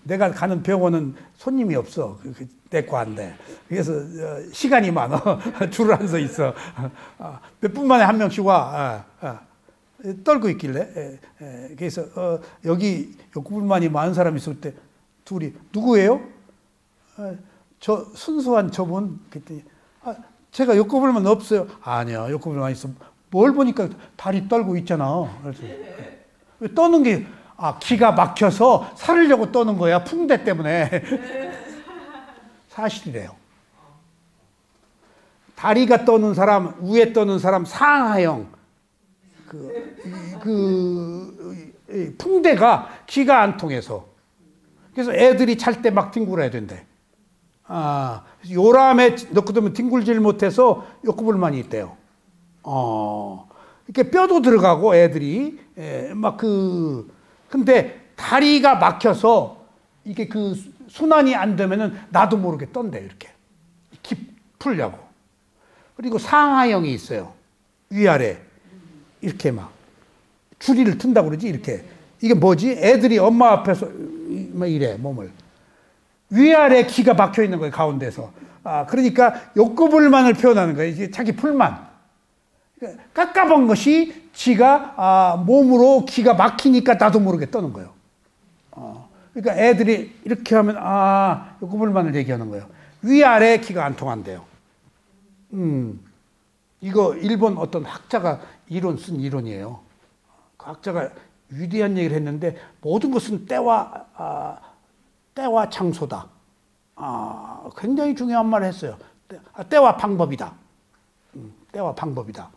Speaker 1: 내가 가는 병원은 손님이 없어. 내과인데. 그래서 시간이 많아. 줄을 안 서 있어. 몇 분 만에 한 명씩 와. 떨고 있길래. 그래서 여기 욕구불만이 많은 사람이 있을 때 둘이 누구예요? 저 순수한 저분. 그랬더니 제가 욕구불만 없어요. 아니요. 욕구불만 있어. 뭘 보니까 다리 떨고 있잖아. 그래서 떠는 게 기가 막혀서 살으려고 떠는 거야. 풍대 때문에. 사실이래요. 다리가 떠는 사람, 위에 떠는 사람, 상하형. 풍대가 기가 안 통해서. 그래서 애들이 잘 때 막 뒹굴어야 된대. 요람에 넣거든 뒹굴질 못해서 욕구불만이 있대요. 이렇게 뼈도 들어가고 애들이 근데 다리가 막혀서 이게 그 순환이 안 되면은 나도 모르게 떤대 이렇게 풀려고. 그리고 상하형이 있어요. 위아래 이렇게 막 줄이를 튼다고 그러지 이렇게. 이게 뭐지? 애들이 엄마 앞에서 막 이래 몸을. 위아래 기가 막혀 있는 거예요 가운데서. 그러니까 욕구불만을 표현하는 거예요. 이게 자기 불만. 깝깝한 것이 지가 몸으로 기가 막히니까 나도 모르게 떠는 거예요. 그러니까 애들이 이렇게 하면 욕구불만을 얘기하는 거예요. 위아래 기가 안 통한대요. 이거 일본 어떤 학자가 쓴 이론이에요. 그 학자가 위대한 얘기를 했는데 모든 것은 때와 장소다. 굉장히 중요한 말을 했어요. 때와 방법이다. 때와 방법이다.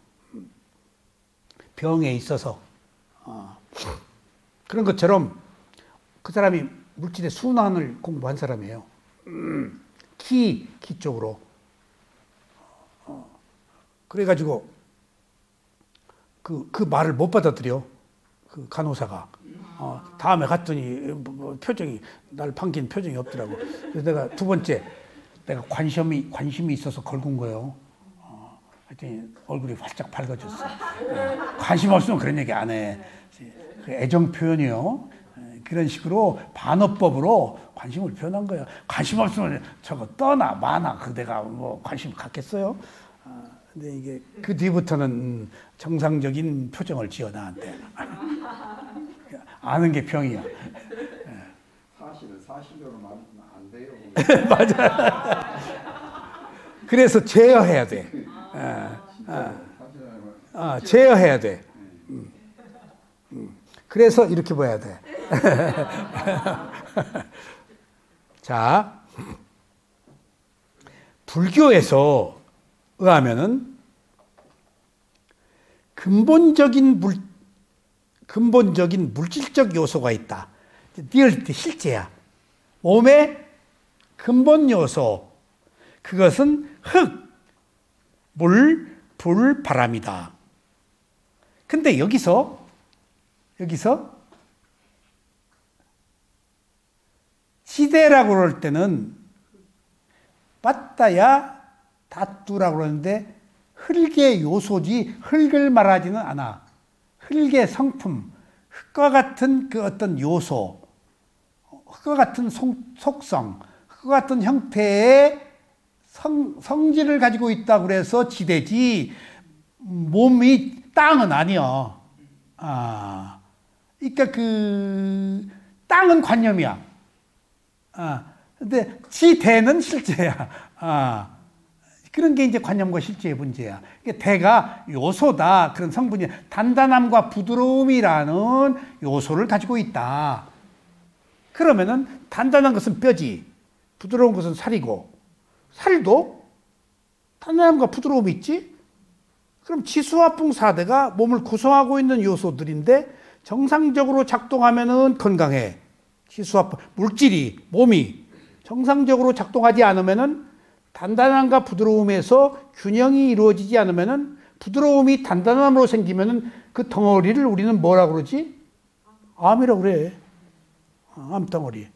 Speaker 1: 병에 있어서 그런 것처럼 그 사람이 물질의 순환을 공부한 사람이에요. 기 쪽으로. 그래가지고 그 말을 못 받아들여. 그 간호사가. 다음에 갔더니 표정이 날 반긴 표정이 없더라고. 그래서 내가 두 번째 내가 관심이 있어서 걸군 거예요. 하여튼 얼굴이 활짝 밝아졌어. 관심 없으면 그런 얘기 안 해. 애정 표현이요. 그런 식으로 반어법으로 관심을 표현한 거예요. 관심 없으면 저거 떠나 마나 그 내가 뭐 관심 갖겠어요? 근데 이게 그 뒤부터는 정상적인 표정을 지어 나한테. 아는 게 병이야.
Speaker 3: 사실은 사실대로 말하면 안 돼요.
Speaker 1: 맞아. 그래서 제어해야 돼. 제어해야 돼. 그래서 이렇게 봐야 돼. 자, 불교에서 의하면은 근본적인 물질적 요소가 있다. 리얼리티 실제야. 몸의 근본 요소. 그것은 흙, 물, 불, 바람이다. 근데 여기서 지대라고 그럴 때는 빠따야 다뚜라고 그러는데 흙의 요소지 흙을 말하지는 않아. 흙의 성품, 흙과 같은 그 어떤 요소, 흙과 같은 속성, 흙과 같은 형태의 성질을 가지고 있다고 그래서 지대지 몸이 땅은 아니야. 그러니까 그 땅은 관념이야. 근데 지대는 실제야. 그런 게 이제 관념과 실제의 문제야. 대가 요소다. 그런 성분이 단단함과 부드러움이라는 요소를 가지고 있다. 그러면은 단단한 것은 뼈지. 부드러운 것은 살이고 살도 단단함과 부드러움이 있지. 그럼 지수화풍 4대가 몸을 구성하고 있는 요소들인데 정상적으로 작동하면은 건강해. 지수화풍 물질이 몸이 정상적으로 작동하지 않으면은 단단함과 부드러움에서 균형이 이루어지지 않으면은 부드러움이 단단함으로 생기면은 그 덩어리를 우리는 뭐라고 그러지? 암이라고 그래. 암덩어리.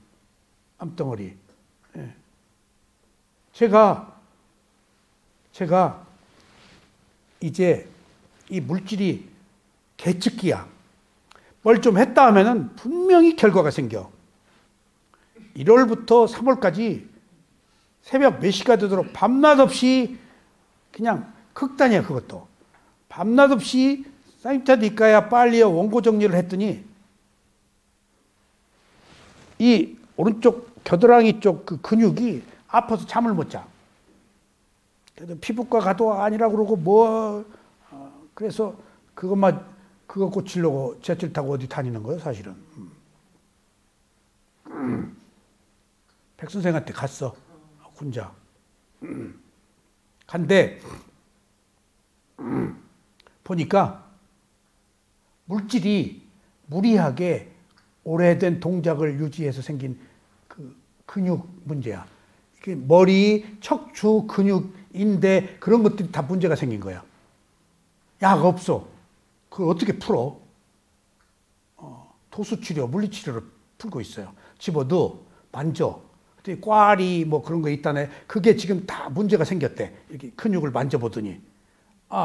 Speaker 1: 예. 제가 이제 이 물질이 계측기야. 뭘 좀 했다 하면은 분명히 결과가 생겨. 1월부터 3월까지 새벽 몇 시가 되도록 밤낮 없이 그냥 극단이야 그것도. 밤낮 없이 사임타 니까야 빨리어 원고 정리를 했더니 이 오른쪽 겨드랑이 쪽 그 근육이 아파서 잠을 못 자. 그래도 피부과 가도 아니라고 그러고 그래서 그거 고치려고 지하철 타고 어디 다니는 거예요 사실은. 백 선생한테 갔어. 혼자. 간데 보니까 물질이 무리하게 오래된 동작을 유지해서 생긴 근육 문제야. 머리, 척추, 근육, 인대 그런 것들이 다 문제가 생긴 거야. 약 없어. 그걸 어떻게 풀어? 도수치료, 물리치료를 풀고 있어요. 집어넣어, 만져. 꽈리 뭐 그런 거 있다네. 그게 지금 다 문제가 생겼대. 이렇게 근육을 만져보더니.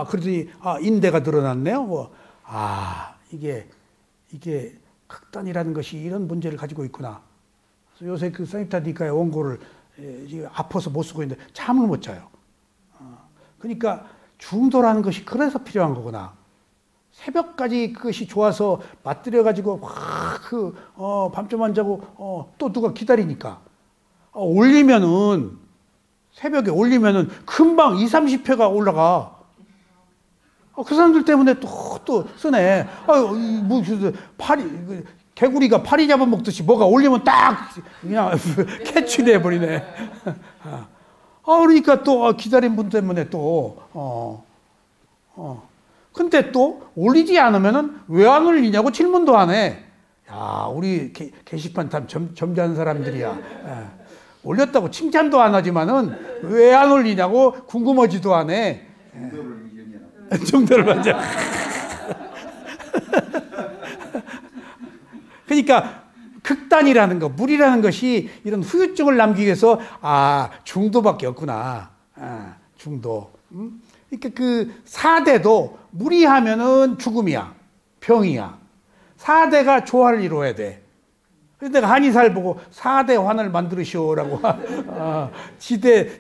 Speaker 1: 그러더니, 인대가 늘어났네요. 뭐, 이게 극단이라는 것이 이런 문제를 가지고 있구나. 그래서 요새 그 사니타니카의 원고를 아파서 못 쓰고 있는데 잠을 못 자요. 그러니까 중도라는 것이 그래서 필요한 거구나. 새벽까지 그것이 좋아서 맞들여가지고 밤좀 안 자고 또 누가 기다리니까 올리면은 새벽에 올리면은 금방 20-30회가 올라가. 그 사람들 때문에 또 쓰네. 개구리가 파리 잡아먹듯이 뭐가 올리면 딱 그냥 캐치를 해버리네. 그러니까 또 기다린 분 때문에 근데 또 올리지 않으면은 왜 안 올리냐고 질문도 안 해. 야, 우리 게시판 참 점잖은 사람들이야. 올렸다고 칭찬도 안 하지만은 왜 안 올리냐고 궁금하지도 안 해. 정도를 맞아. 그러니까 극단이라는 거, 물이라는 것이 이런 후유증을 남기기 위해서 중도밖에 없구나. 중도. 그러니까 그 4대도 무리하면은 죽음이야. 병이야. 4대가 조화를 이루어야 돼. 그래서 내가 한의사를 보고 4대 환을 만들으시오라고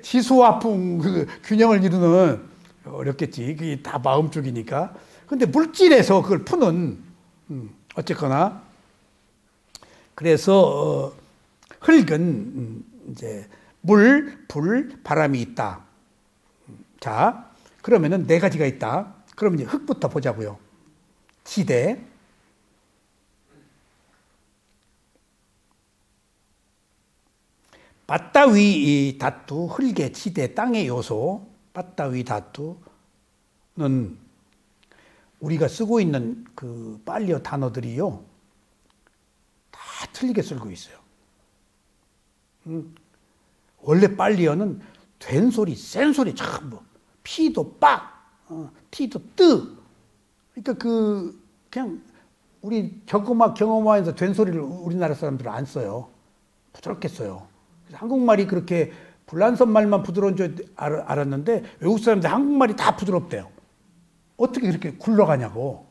Speaker 1: 지수화풍 그 균형을 이루는 어렵겠지. 그게 다 마음 쪽이니까. 근데 물질에서 그걸 푸는 어쨌거나 그래서 흙은 이제 물, 불, 바람이 있다. 자, 그러면은 4가지가 있다. 그럼 이제 흙부터 보자고요. 지대, 맞다위 다투, 흙의 지대, 땅의 요소, 맞다위 다투는 우리가 쓰고 있는 그 빨리어 단어들이요. 다 틀리게 쓰고 있어요. 원래 빨리어는 된 소리, 센 소리, 참 뭐, 피도 빡, 티도 뜨. 그러니까 그냥 우리 경험화에서 된 소리를 우리나라 사람들은 안 써요. 부드럽게 써요. 그래서 한국말이 그렇게 불란선 말만 부드러운 줄 알았는데 외국 사람들 한국말이 다 부드럽대요. 어떻게 그렇게 굴러가냐고.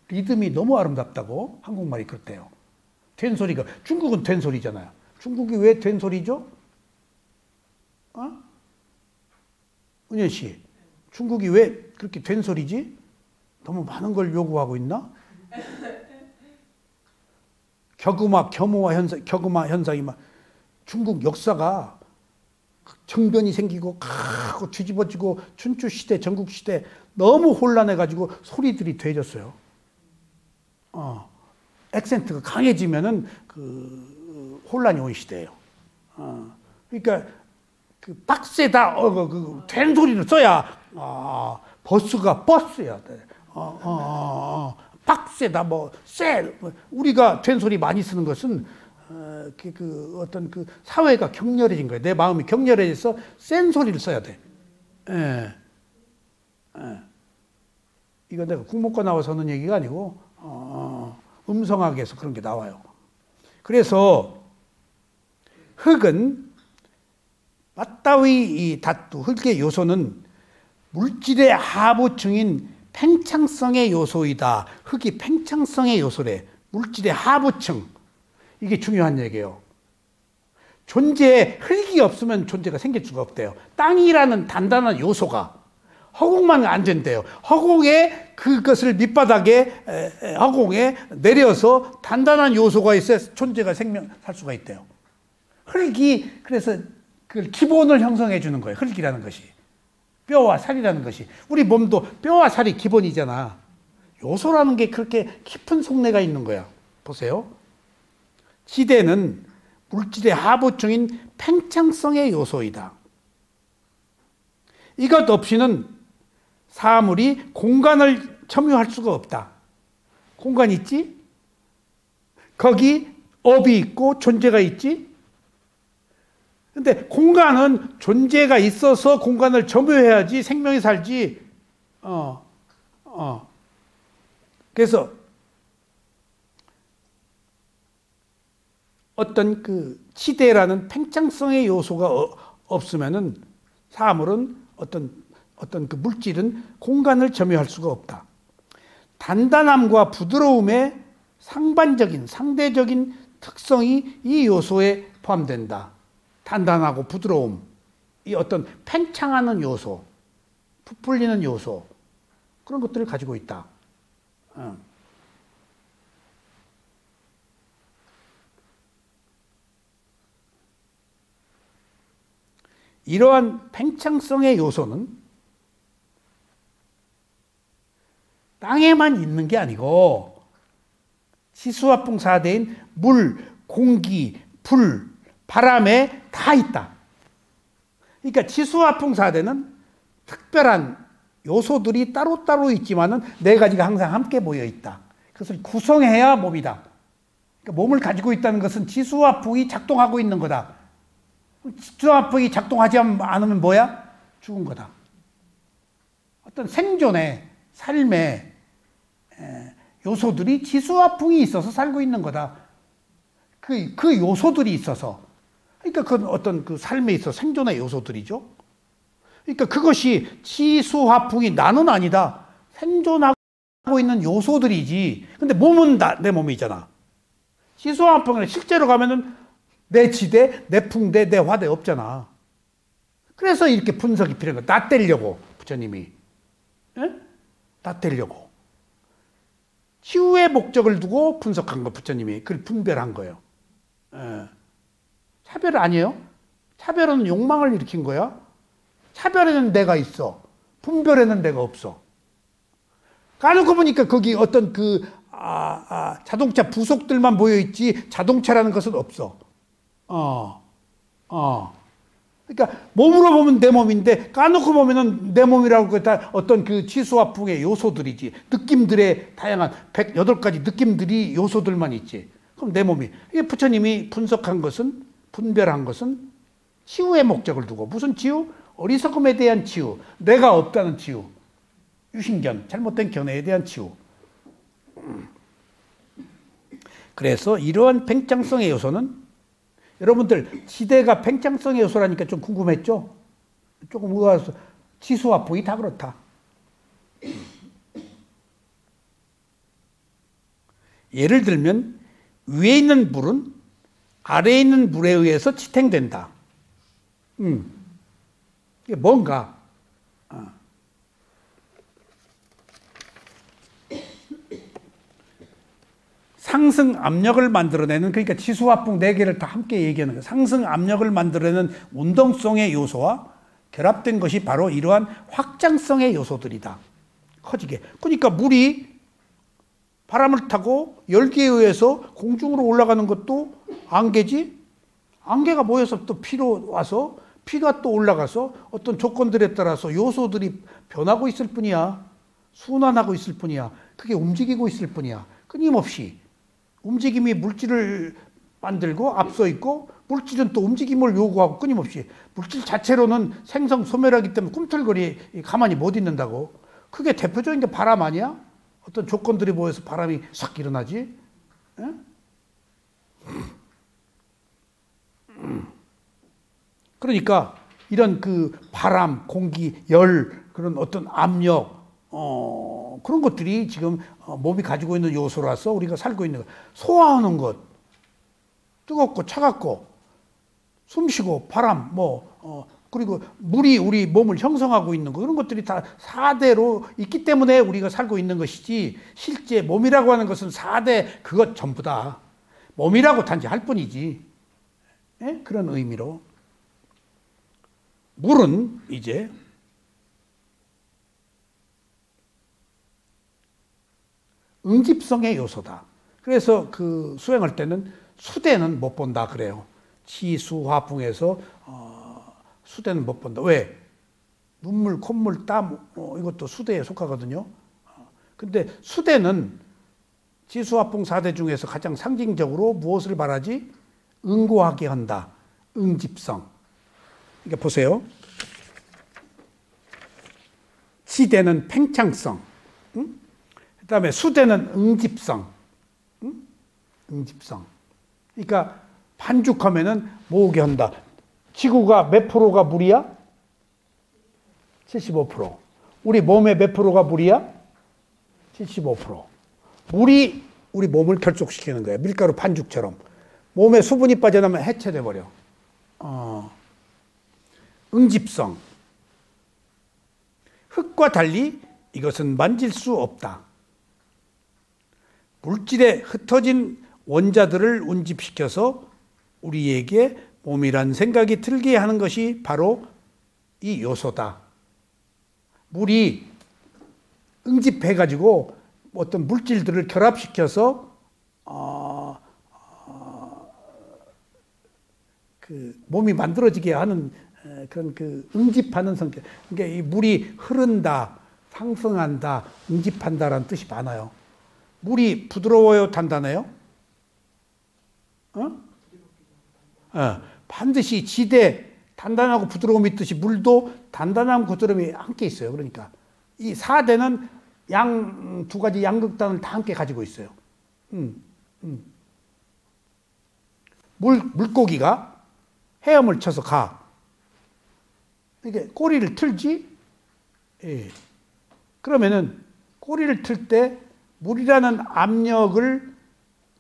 Speaker 1: 리듬이 너무 아름답다고 한국말이 그렇대요. 된 소리가, 중국은 된 소리잖아요. 중국이 왜 된 소리죠? 은현 씨, 중국이 왜 그렇게 된 소리지? 너무 많은 걸 요구하고 있나? 격음화 현상이 막 중국 역사가 정변이 생기고 뒤집어지고 춘추 시대, 전국 시대 너무 혼란해가지고 소리들이 돼졌어요. 액센트가 강해지면은 그 혼란이 온 시대예요. 그러니까 그 빡세다, 된 소리를 써야 버스가 버스야 돼. 빡세다, 우리가 된 소리 많이 쓰는 것은 어떤 그 사회가 격렬해진 거예요. 내 마음이 격렬해져서 센 소리를 써야 돼. 이거 내가 국문과 나와서 하는 얘기가 아니고 음성학에서 그런 게 나와요. 그래서 흙은 맞다위 다투, 흙의 요소는 물질의 하부층인 팽창성의 요소이다. 흙이 팽창성의 요소래. 물질의 하부층. 이게 중요한 얘기예요. 흙이 없으면 존재가 생길 수가 없대요. 땅이라는 단단한 요소가 허공만 안 된대요. 허공에 그것을 밑바닥에 허공에 내려서 단단한 요소가 있어야 존재가 살 수가 있대요. 흙이 그래서 그 기본을 형성해 주는 거예요. 흙이라는 것이. 뼈와 살이라는 것이. 우리 몸도 뼈와 살이 기본이잖아. 요소라는 게 그렇게 깊은 속내가 있는 거야. 보세요. 지대는 물질의 하부층인 팽창성의 요소이다. 이것 없이는 사물이 공간을 점유할 수가 없다. 공간 있지? 거기 업이 있고 존재가 있지? 근데 공간은 존재가 있어서 공간을 점유해야지 생명이 살지. 그래서 어떤 그 치대라는 팽창성의 요소가 없으면은 사물은 어떤 그 물질은 공간을 점유할 수가 없다. 단단함과 부드러움의 상대적인 특성이 이 요소에 포함된다. 단단하고 부드러움, 이 어떤 팽창하는 요소, 부풀리는 요소, 그런 것들을 가지고 있다. 이러한 팽창성의 요소는 땅에만 있는 게 아니고 지수화풍 4대인 물, 공기, 불, 바람에 다 있다. 그러니까 지수화풍 4대는 특별한 요소들이 따로따로 있지만은 네 가지가 항상 함께 모여 있다. 그것을 구성해야 몸이다. 그러니까 몸을 가지고 있다는 것은 지수화풍이 작동하고 있는 거다. 지수화풍이 작동하지 않으면 뭐야? 죽은 거다. 어떤 생존의 삶의 요소들이 지수화풍이 있어서 살고 있는 거다. 그 요소들이 있어서. 그러니까 그건 어떤 그 삶에 있어 생존의 요소들이죠. 그러니까 그것이 지수화풍이 나는 아니다. 생존하고 있는 요소들이지. 근데 몸은 내 몸이잖아. 지수화풍은 실제로 가면은 내 지대, 내 풍대, 내 화대 없잖아. 그래서 이렇게 분석이 필요한 거야. 나 떼려고 부처님이. 나 떼려고. 치유의 목적을 두고 분석한 거 부처님이. 그걸 분별한 거예요. 차별 아니에요? 차별은 욕망을 일으킨 거야. 차별에는 내가 있어. 분별에는 내가 없어. 까놓고 보니까 거기 어떤 자동차 부속들만 모여있지 자동차라는 것은 없어. 그러니까 몸으로 보면 내 몸인데 까놓고 보면은 내 몸이라고 다 어떤 그 지수화풍의 요소들이지. 느낌들의 다양한 108가지 느낌들이 요소들만 있지. 그럼 내 몸이. 이게 부처님이 분석한 것은, 분별한 것은 치유의 목적을 두고. 무슨 치유? 어리석음에 대한 치유. 내가 없다는 치유. 유신견, 잘못된 견해에 대한 치유. 그래서 이러한 팽창성의 요소는 여러분들 지대가 팽창성의 요소라니까 좀 궁금했죠? 조금 의아해서 지수화풍이 다 그렇다. 예를 들면 위에 있는 물은 아래에 있는 물에 의해서 지탱된다. 이게 뭔가? 상승 압력을 만들어내는, 그러니까 지수화풍 4개를 다 함께 얘기하는 거예요. 상승 압력을 만들어내는 운동성의 요소와 결합된 것이 바로 이러한 확장성의 요소들이다. 커지게. 그러니까 물이 바람을 타고 열기에 의해서 공중으로 올라가는 것도 안개지. 안개가 모여서 또 피로 와서 피가 또 올라가서 어떤 조건들에 따라서 요소들이 변하고 있을 뿐이야. 순환하고 있을 뿐이야. 그게 움직이고 있을 뿐이야. 끊임없이. 움직임이 물질을 만들고 앞서 있고 물질은 또 움직임을 요구하고 끊임없이. 물질 자체로는 생성 소멸하기 때문에 꿈틀거리 가만히 못 있는다고. 그게 대표적인 게 바람 아니야? 어떤 조건들이 모여서 바람이 싹 일어나지. 그러니까 이런 그 바람, 공기, 열, 그런 어떤 압력, 그런 것들이 지금 몸이 가지고 있는 요소라서 우리가 살고 있는 것. 소화하는 것, 뜨겁고 차갑고, 숨쉬고, 바람, 그리고 물이 우리 몸을 형성하고 있는 것, 그런 것들이 다 4대로 있기 때문에 우리가 살고 있는 것이지, 실제 몸이라고 하는 것은 4대 그것 전부다. 몸이라고 단지 할 뿐이지. 그런 의미로. 물은 이제 응집성의 요소다. 그래서 그 수행할 때는 수대는 못 본다 그래요. 치수화풍에서 수대는 못 본다. 왜? 눈물, 콧물, 땀 이것도 수대에 속하거든요. 근데 수대는 지수화풍 4대 중에서 가장 상징적으로 무엇을 말하지? 응고하게 한다. 응집성. 그러니까 보세요. 지대는 팽창성, 응? 그다음에 수대는 응집성, 응? 응집성. 그러니까 반죽하면은 모으게 한다. 지구가 몇 프로가 물이야? 75%. 우리 몸의 몇 프로가 물이야? 75%. 물이 우리 몸을 결속시키는 거예요. 밀가루 반죽처럼. 몸에 수분이 빠져나면 해체돼 버려. 응집성. 흙과 달리 이것은 만질 수 없다. 물질에 흩어진 원자들을 운집시켜서 우리에게 몸이란 생각이 들게 하는 것이 바로 이 요소다. 물이 응집해가지고 어떤 물질들을 결합시켜서 그 몸이 만들어지게 하는 그런 그 응집하는 성격. 그러니까 이 물이 흐른다, 상승한다, 응집한다라는 뜻이 많아요. 물이 부드러워요, 단단해요? 반드시 지대, 단단하고 부드러움이 있듯이 물도 단단함, 부드러움이 함께 있어요. 그러니까 이 4대는 두 가지 양극단을 다 함께 가지고 있어요. 물고기가 헤엄을 쳐서 가. 이게 꼬리를 틀지? 예. 그러면은 꼬리를 틀 때 물이라는 압력을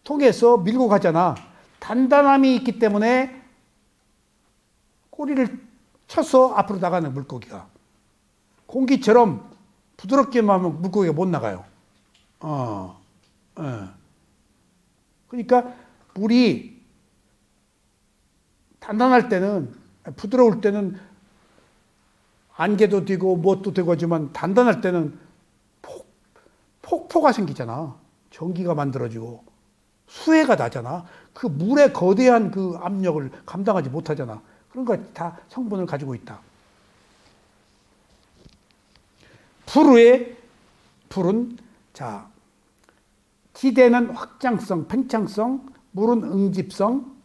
Speaker 1: 통해서 밀고 가잖아. 단단함이 있기 때문에 꼬리를 쳐서 앞으로 나가는 물고기가. 공기처럼 부드럽게만 하면 물고기가 못 나가요. 그러니까 물이 단단할 때는, 부드러울 때는 안개도 되고 무엇도 되고 하지만 단단할 때는 폭포가 생기잖아. 전기가 만들어지고 수해가 나잖아. 그 물의 거대한 그 압력을 감당하지 못하잖아. 그런 거 다 성분을 가지고 있다. 불은 자, 지대는 확장성, 팽창성, 물은 응집성,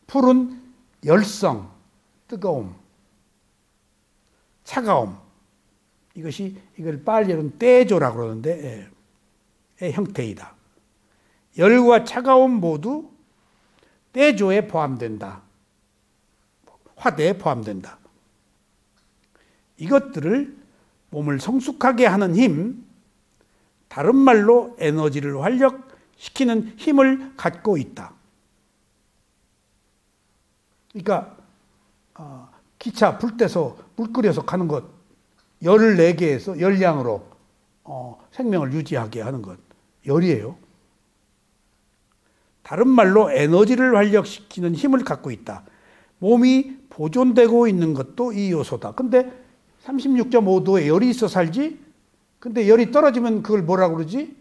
Speaker 1: 불은 열성, 뜨거움, 차가움. 이걸 빨리는 떼조라고 그러는데, 형태이다. 열과 차가움 모두 떼조에 포함된다. 화대에 포함된다. 이것들을 몸을 성숙하게 하는 힘, 다른 말로 에너지를 활력시키는 힘을 갖고 있다. 그러니까 기차 불 때서 물 끓여서 가는 것, 열을 내게 해서 열량으로 생명을 유지하게 하는 것, 열이에요. 다른 말로 에너지를 활력시키는 힘을 갖고 있다. 몸이 보존되고 있는 것도 이 요소다. 근데 36.5도에 열이 있어 살지? 근데 열이 떨어지면 그걸 뭐라고 그러지?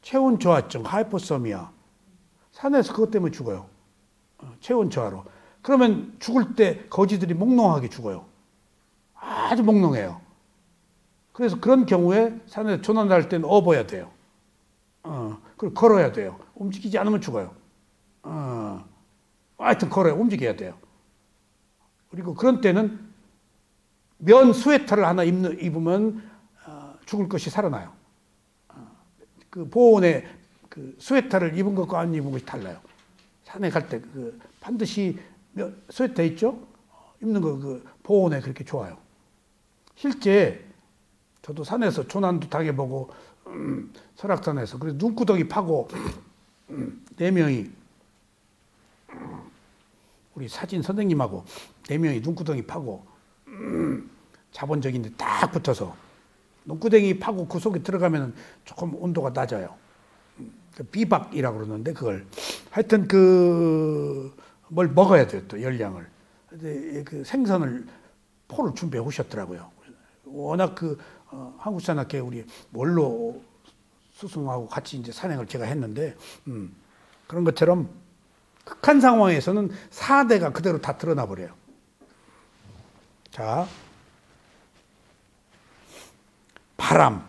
Speaker 1: 체온 저하증, 하이포서미아. 산에서 그것 때문에 죽어요. 체온 저하로. 그러면 죽을 때 거지들이 몽롱하게 죽어요. 아주 몽롱해요. 그래서 그런 경우에 산에서 조난할 때는 업어야 돼요. 그리고 걸어야 돼요. 움직이지 않으면 죽어요. 하여튼 걸어야 움직여야 돼요. 그리고 그런 때는 면 스웨터를 하나 입으면 죽을 것이 살아나요. 그 보온에 그 스웨터를 입은 것과 안 입은 것이 달라요. 산에 갈 때 그 반드시 스웨터 있죠? 입는 거 그 보온에 그렇게 좋아요. 실제 저도 산에서 조난도 당해보고 설악산에서 그래서 눈구덩이 파고 4명이 우리 사진 선생님하고 4명이 눈구덩이 파고 자본 적인데 딱 붙어서 눈구덩이 파고 그 속에 들어가면 조금 온도가 낮아요. 비박이라고 그러는데 그걸 하여튼 뭘 먹어야 돼요. 또 열량을. 근데 그 생선을 포를 준비해 오셨더라고요. 워낙 한국산학회 우리 원로 스승하고 같이 이제 산행을 제가 했는데 그런 것처럼 극한 상황에서는 4대가 그대로 다 드러나 버려요. 자, 바람은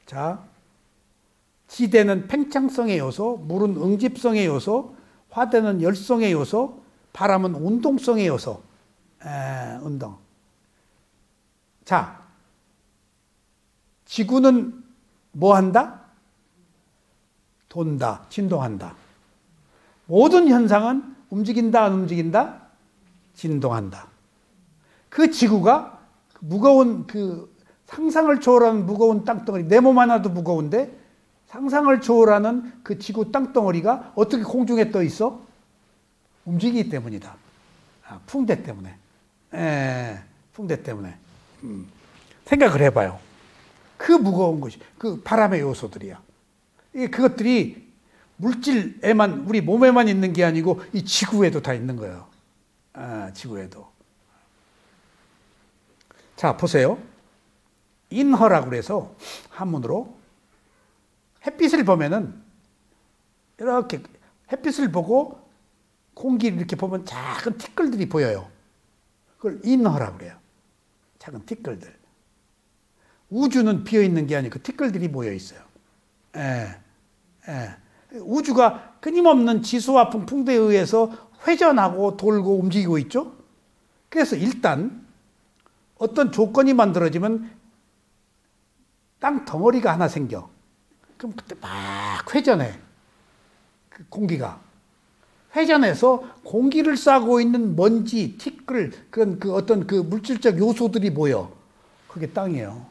Speaker 1: 자, 지대는 팽창성의 요소, 물은 응집성의 요소, 화대는 열성의 요소, 바람은 운동성의 요소. 운동. 자, 지구는 뭐 한다? 돈다, 진동한다. 모든 현상은 움직인다, 안 움직인다? 진동한다. 그 지구가 무거운 상상을 초월하는 무거운 땅덩어리, 내 몸 하나도 무거운데 상상을 초월하는 그 지구 땅덩어리가 어떻게 공중에 떠 있어? 움직이기 때문이다. 풍대 때문에. 풍대 때문에. 생각을 해봐요. 그 무거운 것이 그 바람의 요소들이야. 그것들이 물질에만, 우리 몸에만 있는 게 아니고 이 지구에도 다 있는 거예요. 지구에도. 자, 보세요. 인허라고 그래서 한문으로 햇빛을 보면은 이렇게 햇빛을 보고 공기를 이렇게 보면 작은 티끌들이 보여요. 그걸 인허라고 그래요. 작은 티끌들. 우주는 비어있는 게 아니고 티끌들이 모여 있어요. 우주가 끊임없는 지수와 풍대에 의해서 회전하고 돌고 움직이고 있죠. 그래서 일단 어떤 조건이 만들어지면 땅 덩어리가 하나 생겨. 그럼 그때 막 회전해. 그 공기가. 회전해서 공기를 싸고 있는 먼지, 티끌, 그런 어떤 물질적 요소들이 모여. 그게 땅이에요.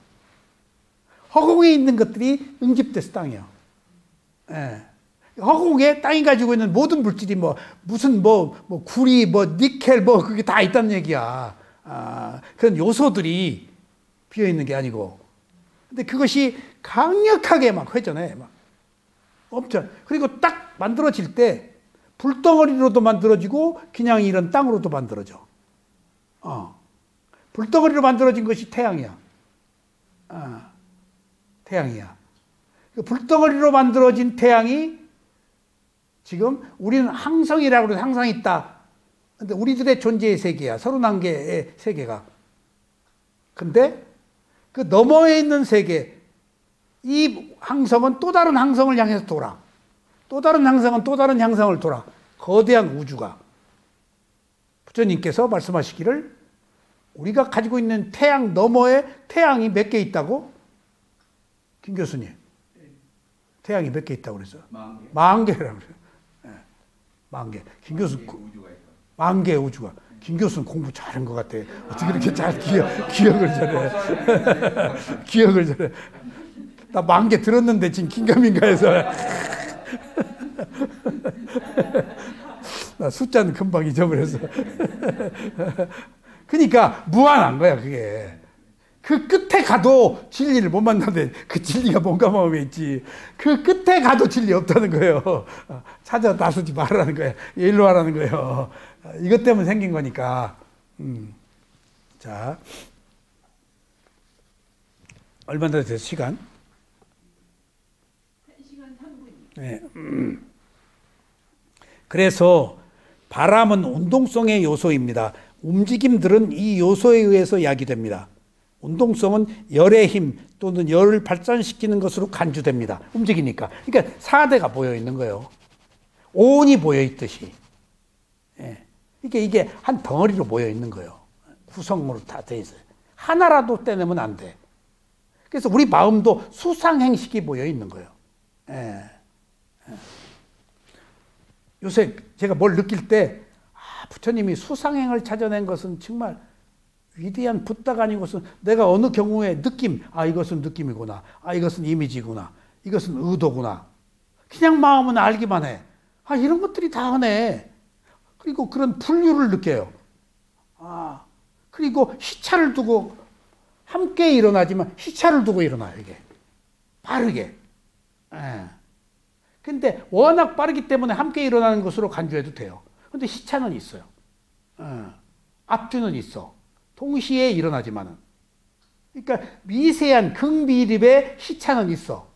Speaker 1: 허공에 있는 것들이 응집돼서 땅이에요. 허공에 땅이 가지고 있는 모든 물질이 무슨 구리, 니켈, 그게 다 있다는 얘기야. 그런 요소들이 비어 있는 게 아니고. 근데 그것이 강력하게 막 회전해. 엄청. 그리고 딱 만들어질 때 불덩어리로도 만들어지고 그냥 이런 땅으로도 만들어져. 불덩어리로 만들어진 것이 태양이야. 태양이야. 불덩어리로 만들어진 태양이 지금 우리는 항성이라고 해서 항상 있다. 근데 우리들의 존재의 세계야. 31개의 세계가. 근데 그 너머에 있는 세계, 이 항성은 또 다른 항성을 향해서 돌아. 또 다른 항성은 또 다른 항성을 돌아. 거대한 우주가. 부처님께서 말씀하시기를 우리가 가지고 있는 태양 너머에 태양이 몇 개 있다고? 김 교수님. 태양이 몇 개 있다고 그랬어요? 10,000개라고 그래요. 만 개. 김 교수 10,000개의 우주가. 김 교수는 공부 잘한 것 같아. 어떻게 이렇게 잘 기억을 잘해. 기억을 잘해. 나 10,000개 들었는데 지금 긴가민가해서. 나 숫자는 금방 잊어버렸어. 그러니까 무한한 거야 그게. 그 끝에 가도 진리를 못 만나는데 그 진리가 뭔가 마음에 있지. 그 끝에 가도 진리 없다는 거예요. 찾아 나서지 말라는 거예요. 일로 하라는 거예요. 이것 때문에 생긴 거니까. 자, 얼마나 됐어요 시간?
Speaker 2: 1시간 3분.
Speaker 1: 네. 그래서 바람은 운동성의 요소입니다. 움직임들은 이 요소에 의해서 야기됩니다. 운동성은 열의 힘 또는 열을 발산시키는 것으로 간주됩니다. 움직이니까. 그러니까 4대가 모여 있는 거예요. 온이 모여 있듯이. 예. 이게 한 덩어리로 모여 있는 거예요. 구성으로 다 돼 있어요. 하나라도 떼내면 안 돼. 그래서 우리 마음도 수상행식이 모여 있는 거예요. 예. 요새 제가 뭘 느낄 때 부처님이 수상행을 찾아낸 것은 정말 위대한 붓다가 아니고서 내가 어느 경우에 느낌, 이것은 느낌이구나. 이것은 이미지구나. 이것은 의도구나. 그냥 마음은 알기만 해. 이런 것들이 다 하네. 그리고 그런 분류를 느껴요. 그리고 시차를 두고 함께 일어나지만 시차를 두고 일어나요, 이게. 빠르게. 근데 워낙 빠르기 때문에 함께 일어나는 것으로 간주해도 돼요. 근데 시차는 있어요. 앞뒤는 있어. 동시에 일어나지만은. 그러니까 미세한 극미립의 시차는 있어.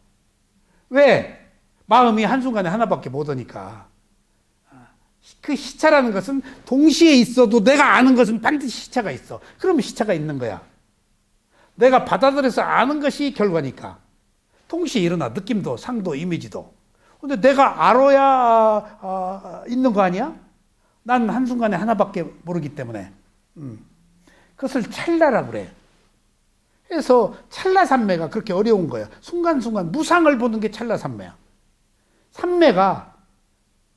Speaker 1: 왜? 마음이 한순간에 하나밖에 못 오니까. 그 시차라는 것은 동시에 있어도 내가 아는 것은 반드시 시차가 있어. 그러면 시차가 있는 거야. 내가 받아들여서 아는 것이 결과니까. 동시에 일어나. 느낌도, 상도, 이미지도. 근데 내가 알아야 있는 거 아니야? 난 한순간에 하나밖에 모르기 때문에. 그것을 찰나라고 그래. 그래서 찰나산매가 그렇게 어려운 거야. 순간순간 무상을 보는 게 찰나산매야. 산매가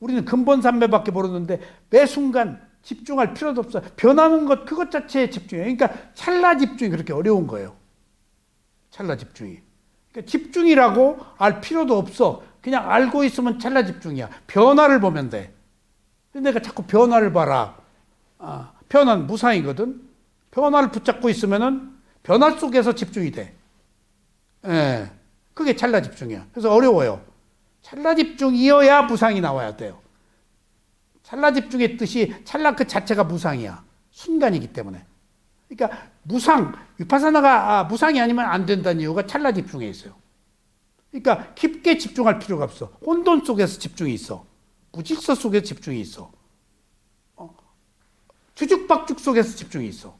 Speaker 1: 우리는 근본산매밖에 모르는데 매 순간 집중할 필요도 없어. 변하는 것 그것 자체에 집중해. 그러니까 찰나 집중이 그렇게 어려운 거예요. 찰나 집중이. 그러니까 집중이라고 알 필요도 없어. 그냥 알고 있으면 찰나 집중이야. 변화를 보면 돼. 근데 내가 자꾸 변화를 봐라. 변화는 무상이거든. 변화를 붙잡고 있으면은 변화 속에서 집중이 돼. 예. 그게 찰나 집중이야. 그래서 어려워요. 찰나 집중이어야 무상이 나와야 돼요. 찰나 집중의 뜻이 찰나 그 자체가 무상이야. 순간이기 때문에. 그러니까 무상, 위파사나가 무상이 아니면 안 된다는 이유가 찰나 집중에 있어요. 그러니까 깊게 집중할 필요가 없어. 혼돈 속에서 집중이 있어. 무질서 속에서 집중이 있어. 주죽박죽 속에서 집중이 있어.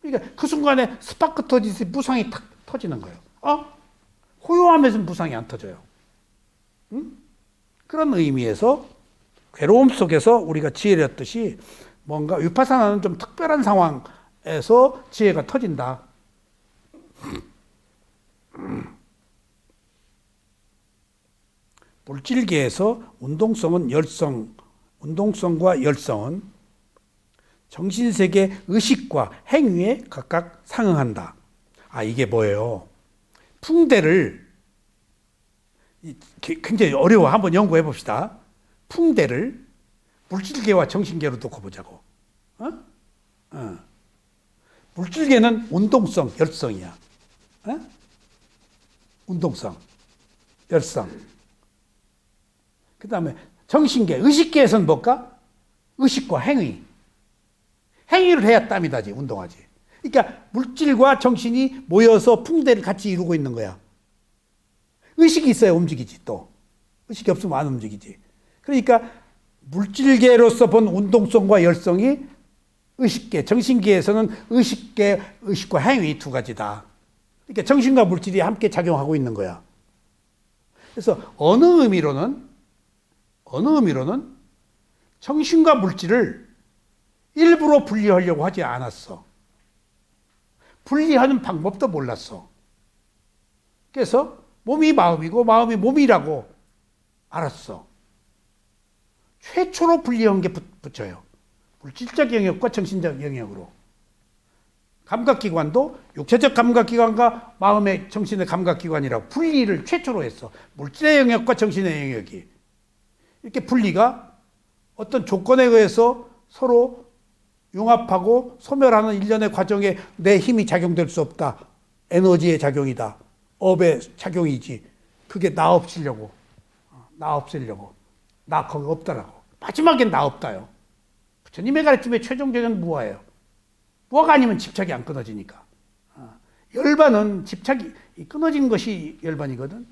Speaker 1: 그러니까 그 순간에 스파크 터지듯이 무상이 탁 터지는 거예요. 호요함에서 무상이 안 터져요. 응? 그런 의미에서 괴로움 속에서 우리가 지혜를 얻듯이 뭔가 위파사나는 좀 특별한 상황에서 지혜가 터진다. 물질계에서 운동성과 열성은 정신세계 의식과 행위에 각각 상응한다. 이게 뭐예요? 풍대를 굉장히 어려워. 한번 연구해 봅시다. 풍대를 물질계와 정신계로 놓고 보자고. 물질계는 운동성, 열성이야. 운동성, 열성. 그 다음에 정신계, 의식계에서는 뭘까? 의식과 행위. 행위를 해야 땀이 나지, 운동하지. 그러니까 물질과 정신이 모여서 풍대를 같이 이루고 있는 거야. 의식이 있어야 움직이지, 또. 의식이 없으면 안 움직이지. 그러니까 물질계로서 본 운동성과 열성이 의식계, 정신계에서는 의식과 행위 두 가지다. 그러니까 정신과 물질이 함께 작용하고 있는 거야. 그래서 어느 의미로는 정신과 물질을 일부러 분리하려고 하지 않았어. 분리하는 방법도 몰랐어. 그래서 몸이 마음이고 마음이 몸이라고 알았어. 최초로 분리한 게 붙여요. 물질적 영역과 정신적 영역으로. 감각기관도 육체적 감각기관과 마음의 정신의 감각기관이라고 분리를 최초로 했어. 물질의 영역과 정신의 영역이. 이렇게 분리가 어떤 조건에 의해서 서로 융합하고 소멸하는 일련의 과정에 내 힘이 작용될 수 없다. 에너지의 작용이다. 업의 작용이지. 그게 나 없애려고. 나 거기 없다라고. 마지막엔 나 없다요. 부처님의 가르침의 최종적인 무아예요. 무아가 아니면 집착이 안 끊어지니까. 열반은 집착이 끊어진 것이 열반이거든.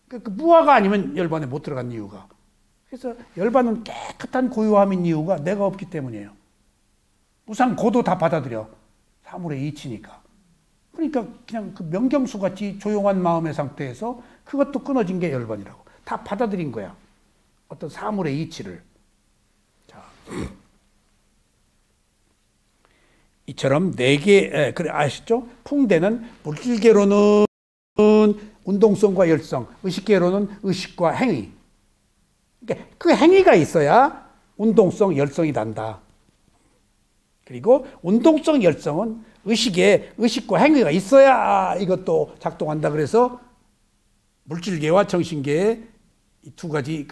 Speaker 1: 그 무아가 아니면 열반에 못 들어간 이유가. 그래서 열반은 깨끗한 고요함인 이유가 내가 없기 때문이에요. 무상 고도 다 받아들여. 사물의 이치니까. 그러니까 그냥 그 명경수같이 조용한 마음의 상태에서 그것도 끊어진 게 열반이라고. 다 받아들인 거야. 어떤 사물의 이치를. 자. 이처럼 네 개, 그래, 아시죠? 풍대는 물질계로는 운동성과 열성, 의식계로는 의식과 행위. 그러니까 그 행위가 있어야 운동성, 열성이 난다. 그리고 운동성, 열성은 의식과 행위가 있어야 이것도 작동한다. 그래서 물질계와 정신계의 이 두 가지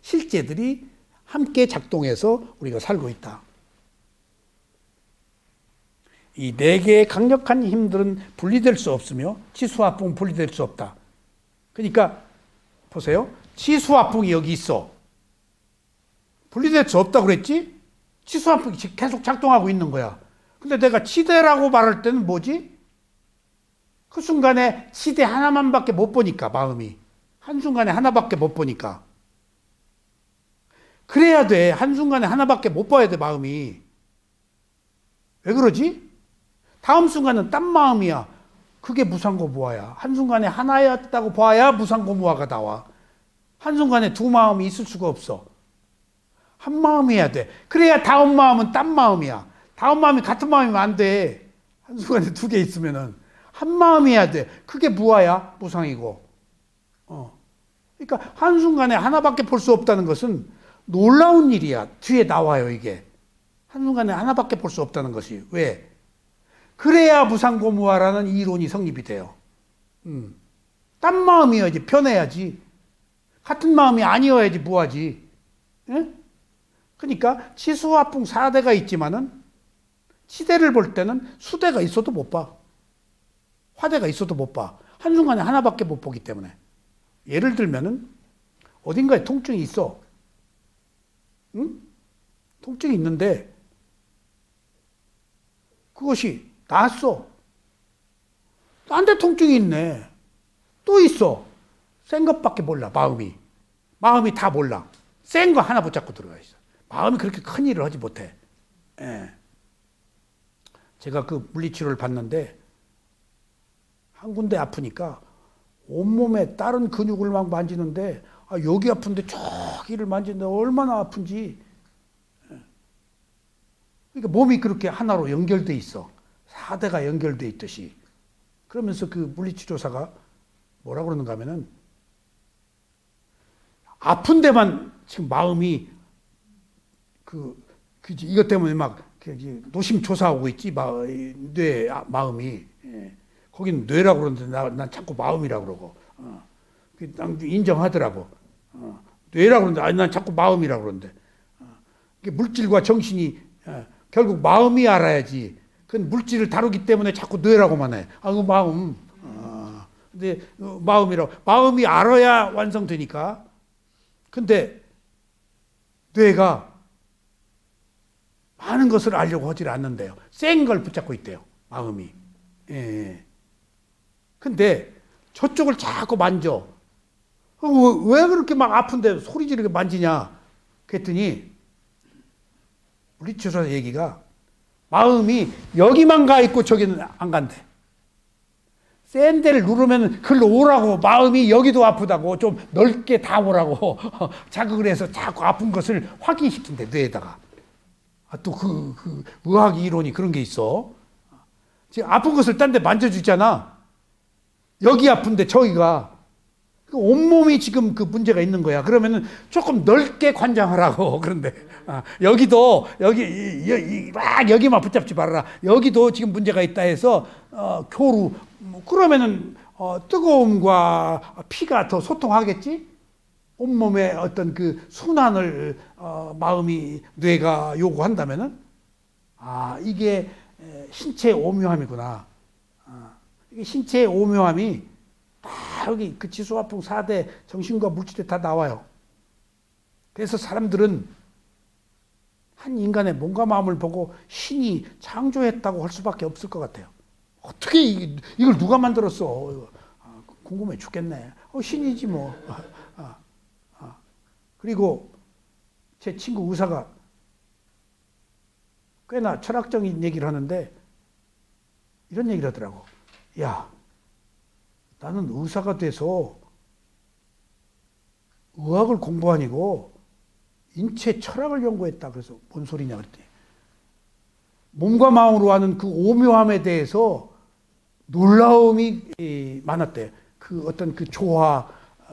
Speaker 1: 실제들이 함께 작동해서 우리가 살고 있다. 이 네 개의 강력한 힘들은 분리될 수 없으며 치수화풍은 분리될 수 없다. 그러니까 보세요. 치수화풍이 여기 있어. 분리될 수 없다고 그랬지? 치수화풍이 계속 작동하고 있는 거야. 근데 내가 치대라고 말할 때는 뭐지? 그 순간에 치대 하나만밖에 못 보니까 마음이. 한순간에 하나밖에 못 보니까. 그래야 돼. 한순간에 하나밖에 못 봐야 돼 마음이. 왜 그러지? 다음 순간은 딴 마음이야. 그게 무상고 무아야. 한순간에 하나였다고 봐야 무상고 무아가 나와. 한순간에 두 마음이 있을 수가 없어. 한 마음이어야 돼. 그래야 다음 마음은 딴 마음이야. 다음 마음이 같은 마음이면 안 돼. 한순간에 두 개 있으면은 한 마음이어야 돼. 그게 무아야, 무상이고. 그러니까 한순간에 하나밖에 볼 수 없다는 것은 놀라운 일이야. 뒤에 나와요, 이게. 한순간에 하나밖에 볼 수 없다는 것이. 왜? 그래야 무상고무화라는 이론이 성립이 돼요. 딴 마음이어야지, 편해야지. 같은 마음이 아니어야지, 무아지. 예? 그러니까 치수화풍 4대가 있지만은 치대를 볼 때는 수대가 있어도 못 봐. 화대가 있어도 못 봐. 한순간에 하나밖에 못 보기 때문에. 예를 들면은 어딘가에 통증이 있어. 응? 통증이 있는데 그것이 나았어. 딴 데 통증이 있네. 또 있어. 센 것밖에 몰라, 마음이. 마음이 다 몰라. 센 거 하나 붙잡고 들어가 있어. 마음이 그렇게 큰 일을 하지 못해. 예. 제가 그 물리치료를 받는데 한 군데 아프니까 온몸에 다른 근육을 막 만지는데 여기 아픈데 저기를 만지는데 얼마나 아픈지. 그러니까 몸이 그렇게 하나로 연결돼 있어. 4대가 연결돼 있듯이. 그러면서 그 물리치료사가 뭐라고 그러는가 하면은 아픈 데만 지금 마음이 이것 때문에 막 노심초사하고 있지. 뇌 마음이. 거긴 뇌라고 그러는데 난 자꾸 마음이라고 그러고. 인정하더라고. 뇌라고 그러는데 난 자꾸 마음이라고 그러는데. 물질과 정신이 결국 마음이 알아야지. 그건 물질을 다루기 때문에 자꾸 뇌라고만 해. 그 마음. 근데 마음이라고. 마음이 알아야 완성되니까. 근데 뇌가 많은 것을 알려고 하질 않는데요. 센 걸 붙잡고 있대요. 마음이. 예. 근데 저쪽을 자꾸 만져. 왜 그렇게 막 아픈데 소리 지르게 만지냐? 그랬더니 물리치료사 얘기가 마음이 여기만 가 있고 저기는 안 간대. 센 데를 누르면 글로 오라고. 마음이 여기도 아프다고 좀 넓게 다 오라고 자극을 해서 자꾸 아픈 것을 확인시킨대, 뇌에다가. 또 그 의학 이론이 그런 게 있어. 지금 아픈 것을 딴 데 만져주잖아. 여기 아픈데 저기가. 온몸이 지금 그 문제가 있는 거야. 그러면은 조금 넓게 관장하라고. 그런데 여기도 막 여기만 붙잡지 말아라. 여기도 지금 문제가 있다 해서 교루. 그러면은 뜨거움과 피가 더 소통하겠지. 온몸의 어떤 그 순환을 마음이 뇌가 요구한다면은 이게 신체의 오묘함이구나. 이게 신체의 오묘함이 다 여기 그 치수화풍 4대 정신과 물질에 다 나와요. 그래서 사람들은 한 인간의 몸과 마음을 보고 신이 창조했다고 할 수밖에 없을 것 같아요. 어떻게 이걸 누가 만들었어? 궁금해 죽겠네. 신이지 뭐. 그리고 제 친구 의사가 꽤나 철학적인 얘기를 하는데 이런 얘기를 하더라고. 야, 나는 의사가 돼서 의학을 공부 아니고 인체 철학을 연구했다. 그래서 뭔 소리냐 그랬더니 몸과 마음으로 하는 그 오묘함에 대해서 놀라움이 많았대. 그 어떤 그 조화,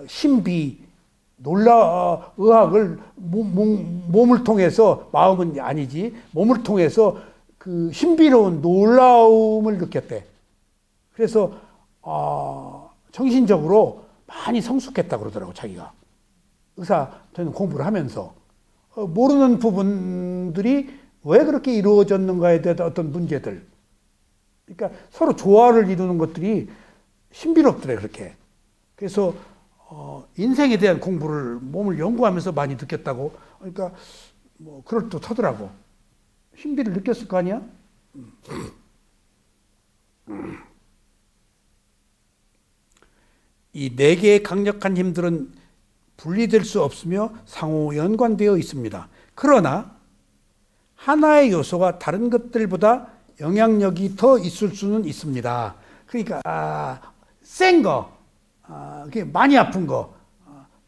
Speaker 1: 신비, 의학을 몸을 통해서, 마음은 아니지, 몸을 통해서 그 신비로운 놀라움을 느꼈대. 그래서 정신적으로 많이 성숙했다 그러더라고, 자기가. 의사 되는 공부를 하면서. 모르는 부분들이 왜 그렇게 이루어졌는가에 대한 어떤 문제들. 그러니까 서로 조화를 이루는 것들이 신비롭더래, 그렇게. 그래서 인생에 대한 공부를 몸을 연구하면서 많이 느꼈다고. 그러니까 뭐 그럴듯하더라고. 신비를 느꼈을 거 아니야? 이 네 개의 강력한 힘들은 분리될 수 없으며 상호 연관되어 있습니다. 그러나 하나의 요소가 다른 것들보다 영향력이 더 있을 수는 있습니다. 그러니까 센 거, 많이 아픈 거,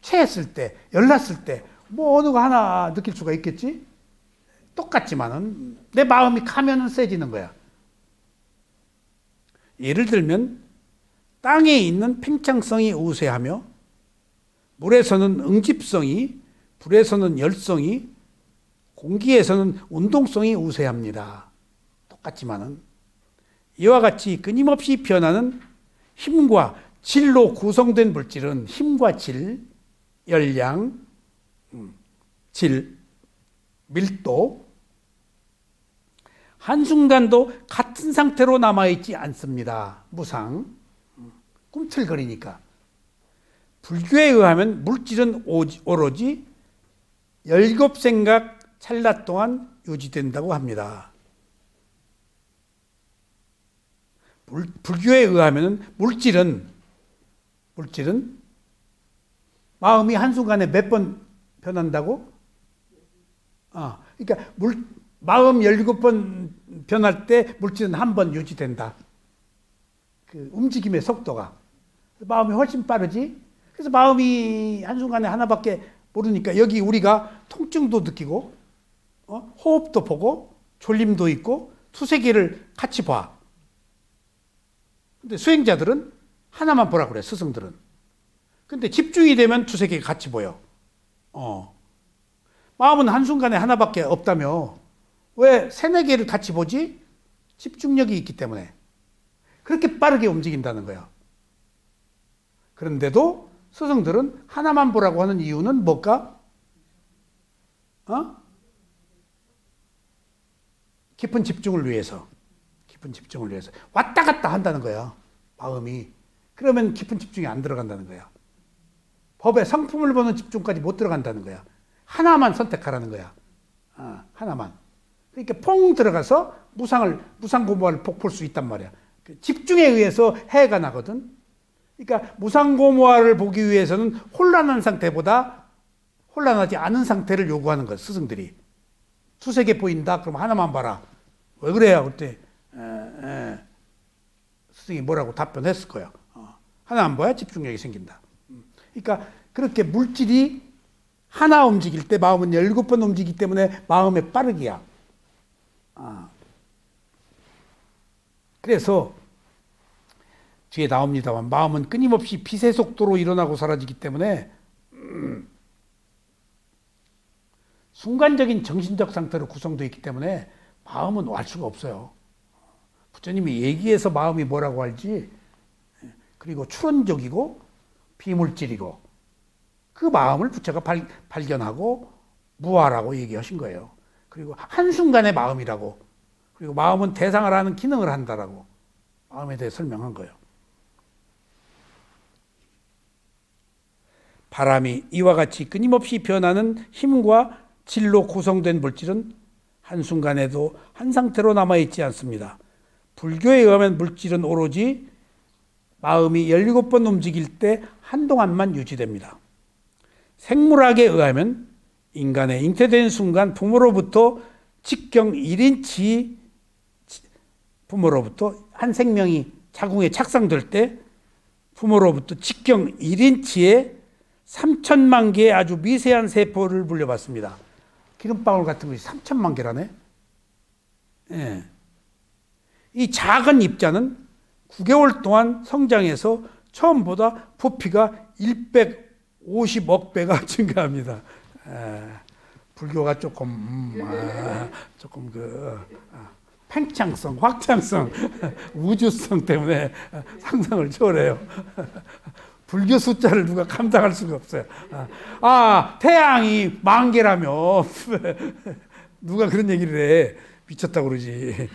Speaker 1: 체했을 때, 열났을 때 뭐 어느 거 하나 느낄 수가 있겠지? 똑같지만은 내 마음이 가면은 세지는 거야. 예를 들면 땅에 있는 팽창성이 우세하며 물에서는 응집성이, 불에서는 열성이, 공기에서는 운동성이 우세합니다. 똑같지만은 이와 같이 끊임없이 변하는 힘과 질로 구성된 물질은 힘과 질, 열량, 질, 밀도, 한순간도 같은 상태로 남아있지 않습니다. 무상, 꿈틀거리니까. 불교에 의하면 물질은 오로지 17생각 찰나 동안 유지된다고 합니다. 불교에 의하면 물질은 마음이 한순간에 몇 번 변한다고? 그러니까 마음 17번 변할 때 물질은 한 번 유지된다. 그 움직임의 속도가. 마음이 훨씬 빠르지? 그래서 마음이 한순간에 하나밖에 모르니까 여기 우리가 통증도 느끼고, 호흡도 보고, 졸림도 있고, 두세 개를 같이 봐. 근데 수행자들은 하나만 보라고 그래, 스승들은. 근데 집중이 되면 두세 개 같이 보여. 마음은 한순간에 하나밖에 없다며 왜 세네 개를 같이 보지? 집중력이 있기 때문에. 그렇게 빠르게 움직인다는 거야. 그런데도 스승들은 하나만 보라고 하는 이유는 뭘까? 깊은 집중을 위해서. 깊은 집중을 위해서. 왔다 갔다 한다는 거야, 마음이. 그러면 깊은 집중이 안 들어간다는 거야. 법의 성품을 보는 집중까지 못 들어간다는 거야. 하나만 선택하라는 거야. 하나만. 그러니까 퐁 들어가서 무상고모화를 볼 수 있단 말이야. 집중에 의해서 해가 나거든. 그러니까 무상고모화를 보기 위해서는 혼란한 상태보다 혼란하지 않은 상태를 요구하는 거야, 스승들이. 두세 개 보인다? 그럼 하나만 봐라. 왜 그래요? 그때 스승이 뭐라고 답변했을 거야. 하나 안 봐야 집중력이 생긴다. 그러니까 그렇게 물질이 하나 움직일 때 마음은 17번 움직이기 때문에 마음의 빠르기야. 그래서 뒤에 나옵니다만 마음은 끊임없이 빛의 속도로 일어나고 사라지기 때문에 순간적인 정신적 상태로 구성되어 있기 때문에 마음은 알 수가 없어요. 부처님이 얘기해서 마음이 뭐라고 알지. 그리고 추론적이고 비물질이고 그 마음을 부처가 발견하고 무아라고 얘기하신 거예요. 그리고 한순간의 마음이라고. 그리고 마음은 대상을 하는 기능을 한다라고 마음에 대해 설명한 거예요. 바람이 이와 같이 끊임없이 변하는 힘과 질로 구성된 물질은 한순간에도 한 상태로 남아있지 않습니다. 불교에 의하면 물질은 오로지 마음이 17번 움직일 때 한동안만 유지됩니다. 생물학에 의하면 인간의 잉태된 순간 부모로부터 직경 1인치 부모로부터 한 생명이 자궁에 착상될 때 부모로부터 직경 1인치의 3천만 개의 아주 미세한 세포를 물려받습니다. 기름방울 같은 것이 3천만 개라네. 예. 이 작은 입자는 9개월 동안 성장해서 처음보다 부피가 150억 배가 증가합니다. 불교가 조금 팽창성, 확장성, 우주성 때문에 상상을 초월해요. 불교 숫자를 누가 감당할 수가 없어요. 태양이 10,000개라며 누가 그런 얘기를 해. 미쳤다고 그러지.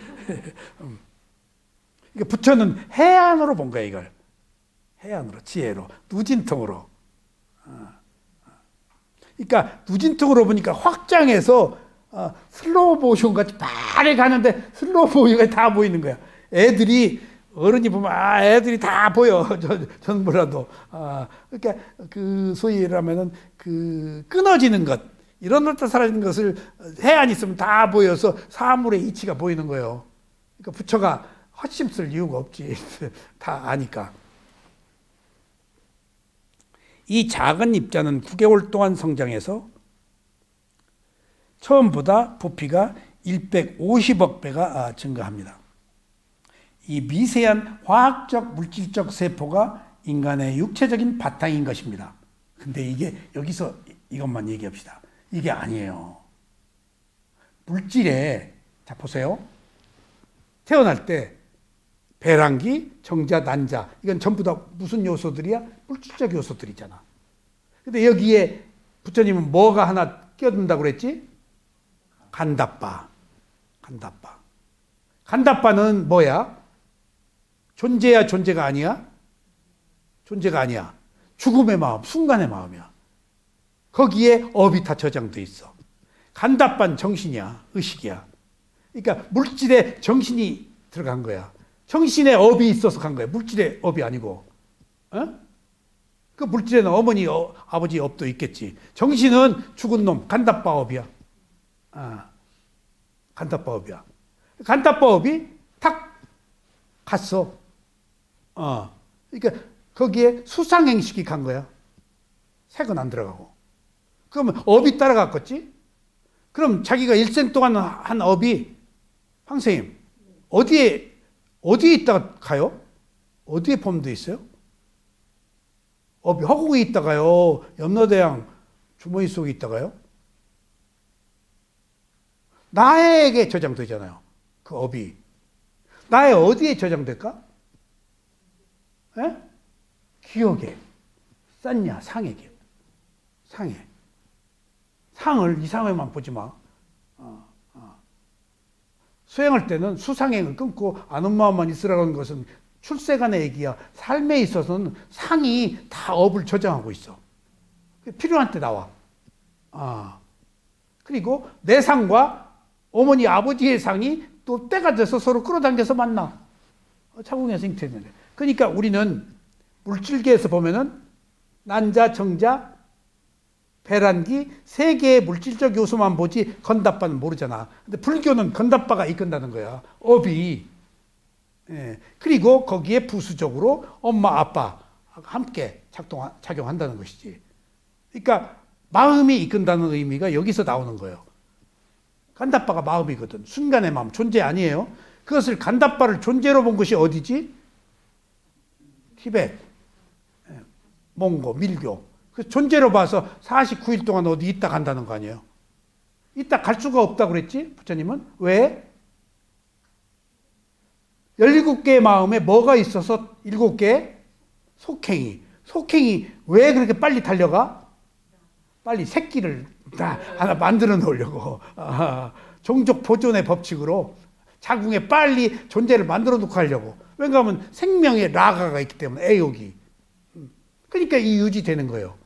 Speaker 1: 그러니까 부처는 해안으로 본 거야, 이걸. 해안으로, 지혜로, 누진통으로. 그러니까 누진통으로 보니까 확장해서 슬로우 모션 같이 빨리 가는데 슬로우 모션이 다 보이는 거야. 애들이 어른이 보면 애들이 다 보여. 저는 몰라도. 그러니까 그 소위라면은 그 끊어지는 것, 일어났다 사라지는 것을 해안 있으면 다 보여서 사물의 이치가 보이는 거예요. 그러니까 부처가 헛심 쓸 이유가 없지. 다 아니까. 이 작은 입자는 9개월 동안 성장해서 처음보다 부피가 150억 배가 증가합니다. 이 미세한 화학적 물질적 세포가 인간의 육체적인 바탕인 것입니다. 근데 이게 여기서 이것만 얘기합시다. 이게 아니에요. 물질에, 자 보세요. 태어날 때 배란기, 정자, 난자, 이건 전부 다 무슨 요소들이야? 물질적 요소들이잖아. 근데 여기에 부처님은 뭐가 하나 끼어든다고 그랬지? 간다빠. 간다빠. 간다빠는 뭐야? 존재야, 존재가 아니야? 존재가 아니야. 죽음의 마음, 순간의 마음이야. 거기에 업이 다 저장돼 있어. 간다빠는 정신이야, 의식이야. 그러니까 물질에 정신이 들어간 거야. 정신에 업이 있어서 간 거야. 물질의 업이 아니고. 어? 그 물질에는 어머니, 아버지 업도 있겠지. 정신은 죽은 놈, 간다빠 업이야. 간다빠 업이야. 간다빠 업이 탁 갔어. 그러니까 거기에 수상행식이 간 거야. 색은 안 들어가고. 그러면 업이 따라갔겠지? 그럼 자기가 일생 동안 한 업이, 황선생님, 어디에 있다가 가요? 어디에 포함되어 있어요? 업이 허공에 있다가요? 염라대왕 주머니 속에 있다가요? 나에게 저장되잖아요. 그 업이. 나의 어디에 저장될까? 에? 기억에. 쌌냐? 상에게. 상에. 상을 이상에만 보지 마. 수행할 때는 수상행을 끊고 아는 마음만 있으라는 것은 출세간의 얘기야. 삶에 있어서는 상이 다 업을 저장하고 있어. 필요한 때 나와. 그리고 내 상과 어머니 아버지의 상이 또 때가 돼서 서로 끌어당겨서 만나. 차궁에서 잉태되는. 그러니까 우리는 물질계에서 보면은 난자, 정자, 배란기 세 개의 물질적 요소만 보지 건답바는 모르잖아. 근데 불교는 건답바가 이끈다는 거야. 업이. 예. 그리고 거기에 부수적으로 엄마, 아빠 함께 작용한다는 것이지. 그러니까 마음이 이끈다는 의미가 여기서 나오는 거예요. 간답바가 마음이거든. 순간의 마음, 존재 아니에요. 그것을 간답바를 존재로 본 것이 어디지? 티베트, 몽고, 밀교. 그 존재로 봐서 49일 동안 어디 있다 간다는 거 아니에요. 있다 갈 수가 없다고 그랬지? 부처님은. 왜? 17개의 마음에 뭐가 있어서 7개? 속행이. 속행이 왜 그렇게 빨리 달려가? 빨리 새끼를 다 하나 만들어 놓으려고. 종족 보존의 법칙으로 자궁에 빨리 존재를 만들어 놓고 하려고. 왜냐하면 생명의 라가가 있기 때문에, 애욕이. 그러니까 이 유지되는 거예요.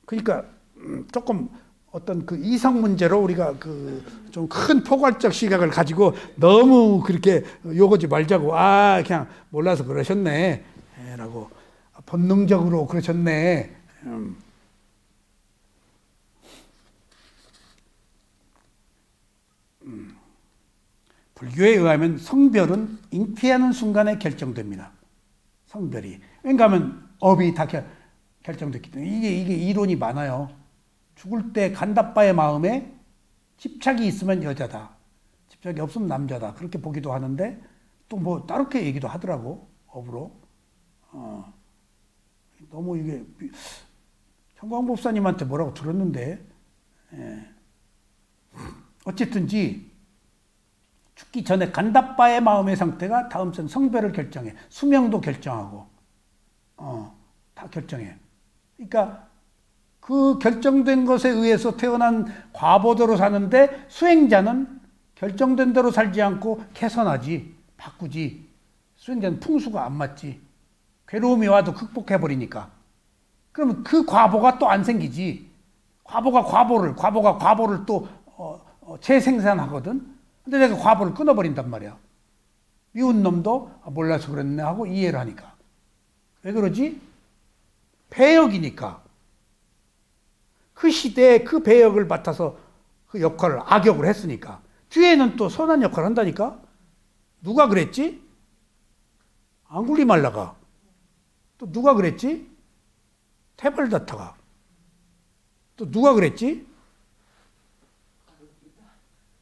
Speaker 1: 그러니까 조금 어떤 그 이성 문제로 우리가 그 좀 큰 포괄적 시각을 가지고 너무 그렇게 요거지 말자고. 그냥 몰라서 그러셨네 라고, 본능적으로 그러셨네. 불교에 의하면 성별은 잉태하는 순간에 결정됩니다. 성별이. 왜냐하면 업이 다 결정됐기 때문에. 이게 이론이 많아요. 죽을 때 간답바의 마음에 집착이 있으면 여자다. 집착이 없으면 남자다. 그렇게 보기도 하는데 또 뭐 다르게 얘기도 하더라고. 업으로. 너무 이게 현광법사님한테 뭐라고 들었는데, 어쨌든지 죽기 전에 간답바의 마음의 상태가 다음 생 성별을 결정해. 수명도 결정하고, 다 결정해. 그러니까 그 결정된 것에 의해서 태어난 과보대로 사는데, 수행자는 결정된 대로 살지 않고 개선하지, 바꾸지. 수행자는 풍수가 안 맞지. 괴로움이 와도 극복해버리니까. 그러면 그 과보가 또 안 생기지. 과보가 과보를 또 재생산하거든. 근데 내가 과보를 끊어버린단 말이야. 미운 놈도 몰라서 그랬네 하고 이해를 하니까. 왜 그러지? 배역이니까. 그 시대에 그 배역을 맡아서 그 역할을 악역을 했으니까. 뒤에는 또 선한 역할을 한다니까. 누가 그랬지? 앙굴리말라가. 또 누가 그랬지? 테발다타가. 또 누가 그랬지?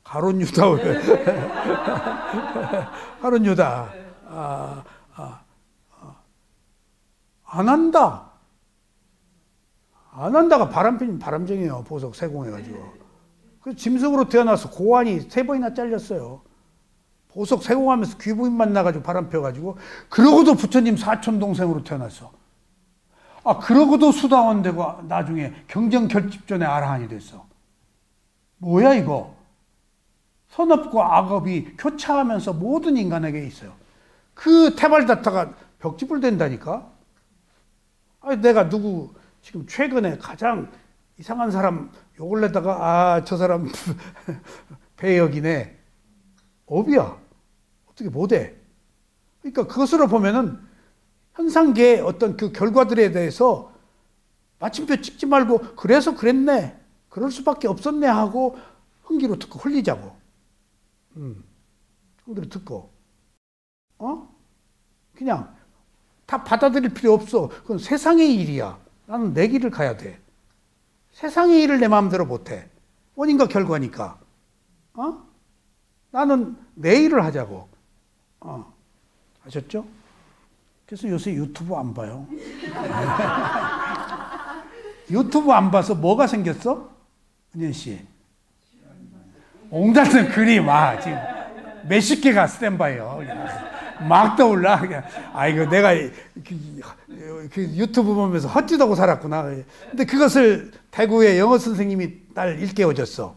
Speaker 1: 가론 유다. 가론 유다. 안 한다. 안 한다가 바람쟁이에요. 보석 세공해가지고. 그래서 짐승으로 태어나서 고환이 3번이나 잘렸어요. 보석 세공하면서 귀부인 만나가지고 바람 펴가지고. 그러고도 부처님 사촌 동생으로 태어났어. 그러고도 수다원 되고 나중에 경정 결집전에 아라한이 됐어. 뭐야 이거? 선업과 악업이 교차하면서 모든 인간에게 있어요. 그 태발다타가 벽집을 된다니까? 내가 누구 지금 최근에 가장 이상한 사람 욕을 내다가 저 사람 배역이네. 업이야. 어떻게 못해? 그러니까 그것으로 보면은 현상계의 어떤 그 결과들에 대해서 마침표 찍지 말고 그래서 그랬네. 그럴 수밖에 없었네 하고 흥기로 듣고 흘리자고. 흥기로 듣고. 그냥 다 받아들일 필요 없어. 그건 세상의 일이야. 나는 내 길을 가야 돼. 세상의 일을 내 마음대로 못해. 원인과 결과니까. 나는 내 일을 하자고. 아셨죠? 그래서 요새 유튜브 안 봐요. 유튜브 안 봐서 뭐가 생겼어? 은현 씨. 옹달샘 그림, 지금 몇십 개가 스탠바이요. 막 떠올라. 이거 내가 그 유튜브 보면서 헛짓하고 살았구나. 근데 그것을 대구의 영어 선생님이 날 일깨워줬어.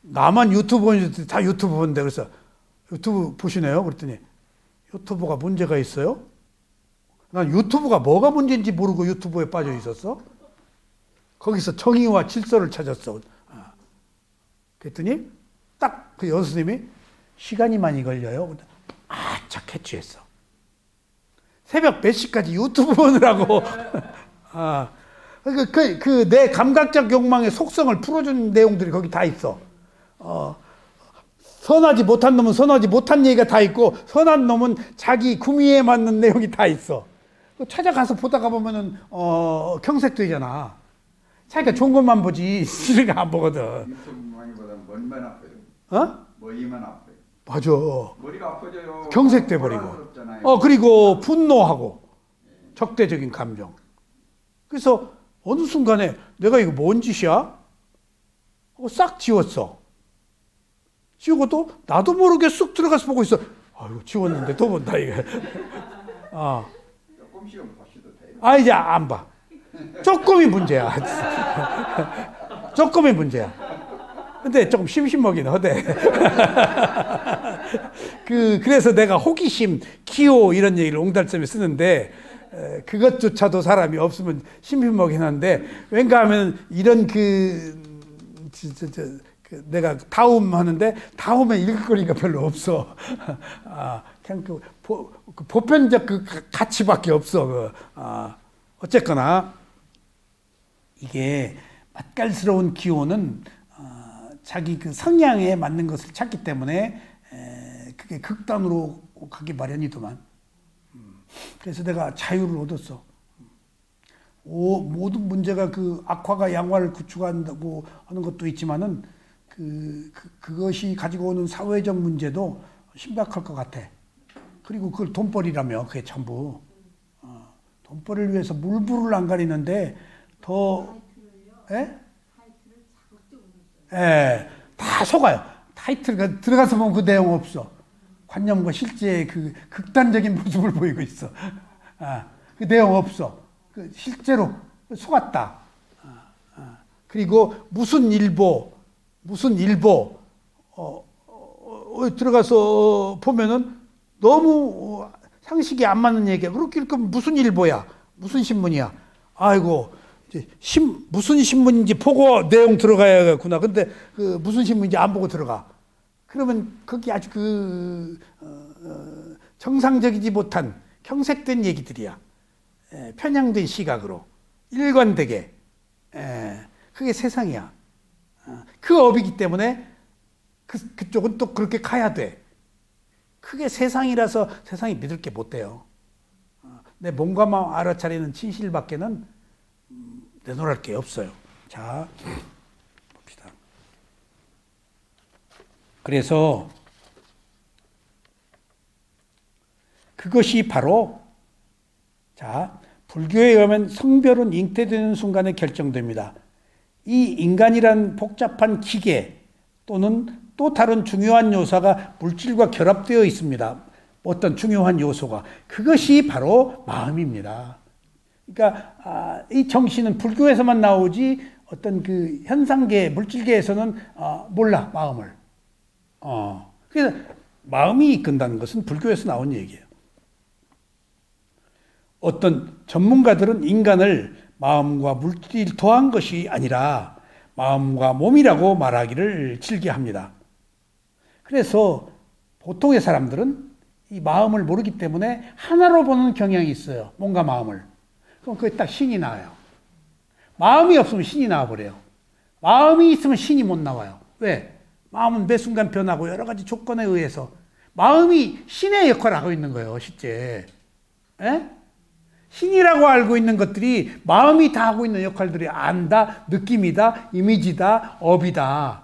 Speaker 1: 나만 유튜브 보는지 다 유튜브 보는데 그래서 유튜브 보시네요? 그랬더니 유튜브가 문제가 있어요? 난 유튜브가 뭐가 문제인지 모르고 유튜브에 빠져 있었어. 거기서 정의와 질서를 찾았어. 그랬더니 딱 그 여수님이 시간이 많이 걸려요. 저 캐치했어. 새벽 몇 시까지 유튜브 보느라고. 내 감각적 욕망의 속성을 풀어준 내용들이 거기 다 있어. 선하지 못한 놈은 선하지 못한 얘기가 다 있고, 선한 놈은 자기 구미에 맞는 내용이 다 있어. 찾아가서 보다가 보면은, 경색되잖아. 자기가 좋은 것만 보지, 싫은 거 안 보거든.
Speaker 3: 유튜브만보다 머리만 아파요. 머리만 아파요.
Speaker 1: 맞아.
Speaker 3: 머리가 아파져요.
Speaker 1: 경색돼 버리고. 그리고 분노하고, 적대적인 감정. 그래서 어느 순간에 내가 이거 뭔 짓이야? 싹 지웠어. 지우고도 나도 모르게 쑥 들어가서 보고 있어. 아이고, 지웠는데 또 본다, 이게.
Speaker 3: 조금씩은 보셔도 돼요. 이제
Speaker 1: 안 봐. 조금이 문제야. 조금이 문제야. 근데 조금 심심하긴 하대. 그래서 내가 호기심, 기호 이런 얘기를 옹달샘에 쓰는데, 그것조차도 사람이 없으면 심심하긴 한데, 왠가 하면 이런 내가 다움 하는데, 다움에 읽을 거리가 별로 없어. 그냥 보편적 가치밖에 없어. 어쨌거나, 이게 맛깔스러운 기호는 자기 그 성향에 맞는 것을 찾기 때문에 그게 극단으로 가기 마련이더만. 그래서 내가 자유를 얻었어. 모든 문제가 그 악화가 양화를 구축한다고 하는 것도 있지만은 그것이 가지고 오는 사회적 문제도 심각할 것 같아. 그리고 그걸 돈벌이라며, 그게 전부. 돈벌이를 위해서 물불을 안 가리는데 더, 다 속아요. 타이틀 들어가서 보면 그 내용 없어. 관념과 실제의 그 극단적인 모습을 보이고 있어. 그 내용 없어. 실제로 속았다. 그리고 무슨 일보 들어가서 보면은 너무 상식이 안 맞는 얘기야. 그렇게 읽으면 무슨 일보야? 무슨 신문이야? 아이고, 무슨 신문인지 보고 내용 들어가야겠구나. 근데 무슨 신문인지 안 보고 들어가. 그러면 거기 아주 정상적이지 못한 경색된 얘기들이야. 편향된 시각으로. 일관되게. 그게 세상이야. 그 업이기 때문에 그쪽은 또 그렇게 가야 돼. 그게 세상이라서 세상이 믿을 게 못 돼요. 내 몸과 마음 알아차리는 진실밖에는 내놓을 게 없어요. 자, 봅시다. 그래서 그것이 바로 자, 불교에 의하면 성별은 잉태되는 순간에 결정됩니다. 이 인간이란 복잡한 기계 또는 또 다른 중요한 요소가 물질과 결합되어 있습니다. 어떤 중요한 요소가. 그것이 바로 마음입니다. 그러니까 이 정신은 불교에서만 나오지 어떤 그 현상계, 물질계에서는 몰라, 마음을. 그래서 마음이 이끈다는 것은 불교에서 나온 얘기예요. 어떤 전문가들은 인간을 마음과 물질이 더한 것이 아니라 마음과 몸이라고 말하기를 즐겨합니다. 그래서 보통의 사람들은 이 마음을 모르기 때문에 하나로 보는 경향이 있어요. 몸과 마음을. 그럼 그게 딱 신이 나와요. 마음이 없으면 신이 나와버려요. 마음이 있으면 신이 못 나와요. 왜? 마음은 매 순간 변하고 여러 가지 조건에 의해서 마음이 신의 역할을 하고 있는 거예요. 실제. 에? 신이라고 알고 있는 것들이 마음이 다 하고 있는 역할들이 안다, 느낌이다, 이미지다, 업이다.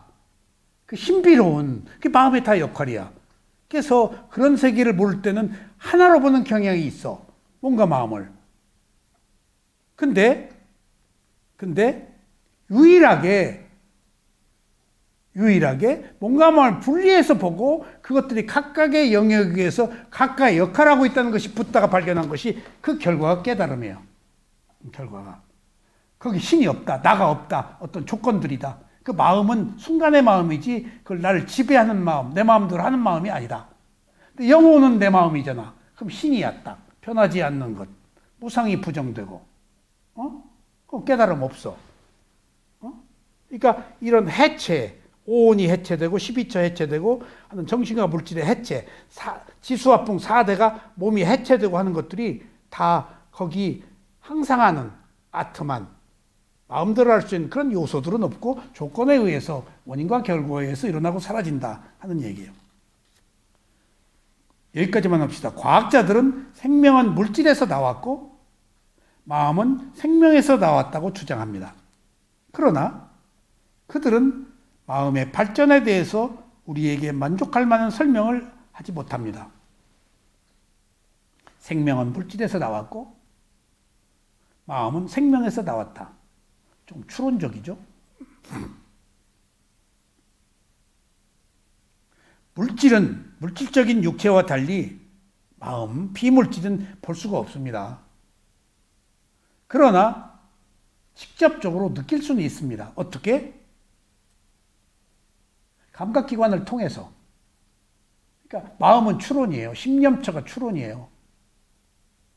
Speaker 1: 그 신비로운 그게 마음의 다 역할이야. 그래서 그런 세계를 모를 때는 하나로 보는 경향이 있어. 몸과 마음을. 근데 유일하게 몸과 마음을 분리해서 보고 그것들이 각각의 영역에서 각각 역할하고 있다는 것이 붓다가 발견한 것이 그 결과가 깨달음이에요. 결과가. 거기 신이 없다. 나가 없다. 어떤 조건들이다. 그 마음은 순간의 마음이지 그걸 나를 지배하는 마음, 내 마음대로 하는 마음이 아니다. 근데 영혼은 내 마음이잖아. 그럼 신이야 딱. 변하지 않는 것. 무상이 부정되고. 그럼 깨달음 없어. 그러니까 이런 해체, 오온이 해체되고 12처 해체되고 하는 정신과 물질의 해체, 지수화풍 4대가 몸이 해체되고 하는 것들이 다 거기 항상하는 아트만 마음대로 할 수 있는 그런 요소들은 없고 조건에 의해서 원인과 결과에 의해서 일어나고 사라진다 하는 얘기예요. 여기까지만 합시다. 과학자들은 생명은 물질에서 나왔고 마음은 생명에서 나왔다고 주장합니다. 그러나 그들은 마음의 발전에 대해서 우리에게 만족할 만한 설명을 하지 못합니다. 생명은 물질에서 나왔고 마음은 생명에서 나왔다. 좀 추론적이죠? 물질은 물질적인 육체와 달리 마음, 비물질은 볼 수가 없습니다. 그러나 직접적으로 느낄 수는 있습니다. 어떻게? 감각기관을 통해서. 그러니까 마음은 추론이에요. 심념처가 추론이에요.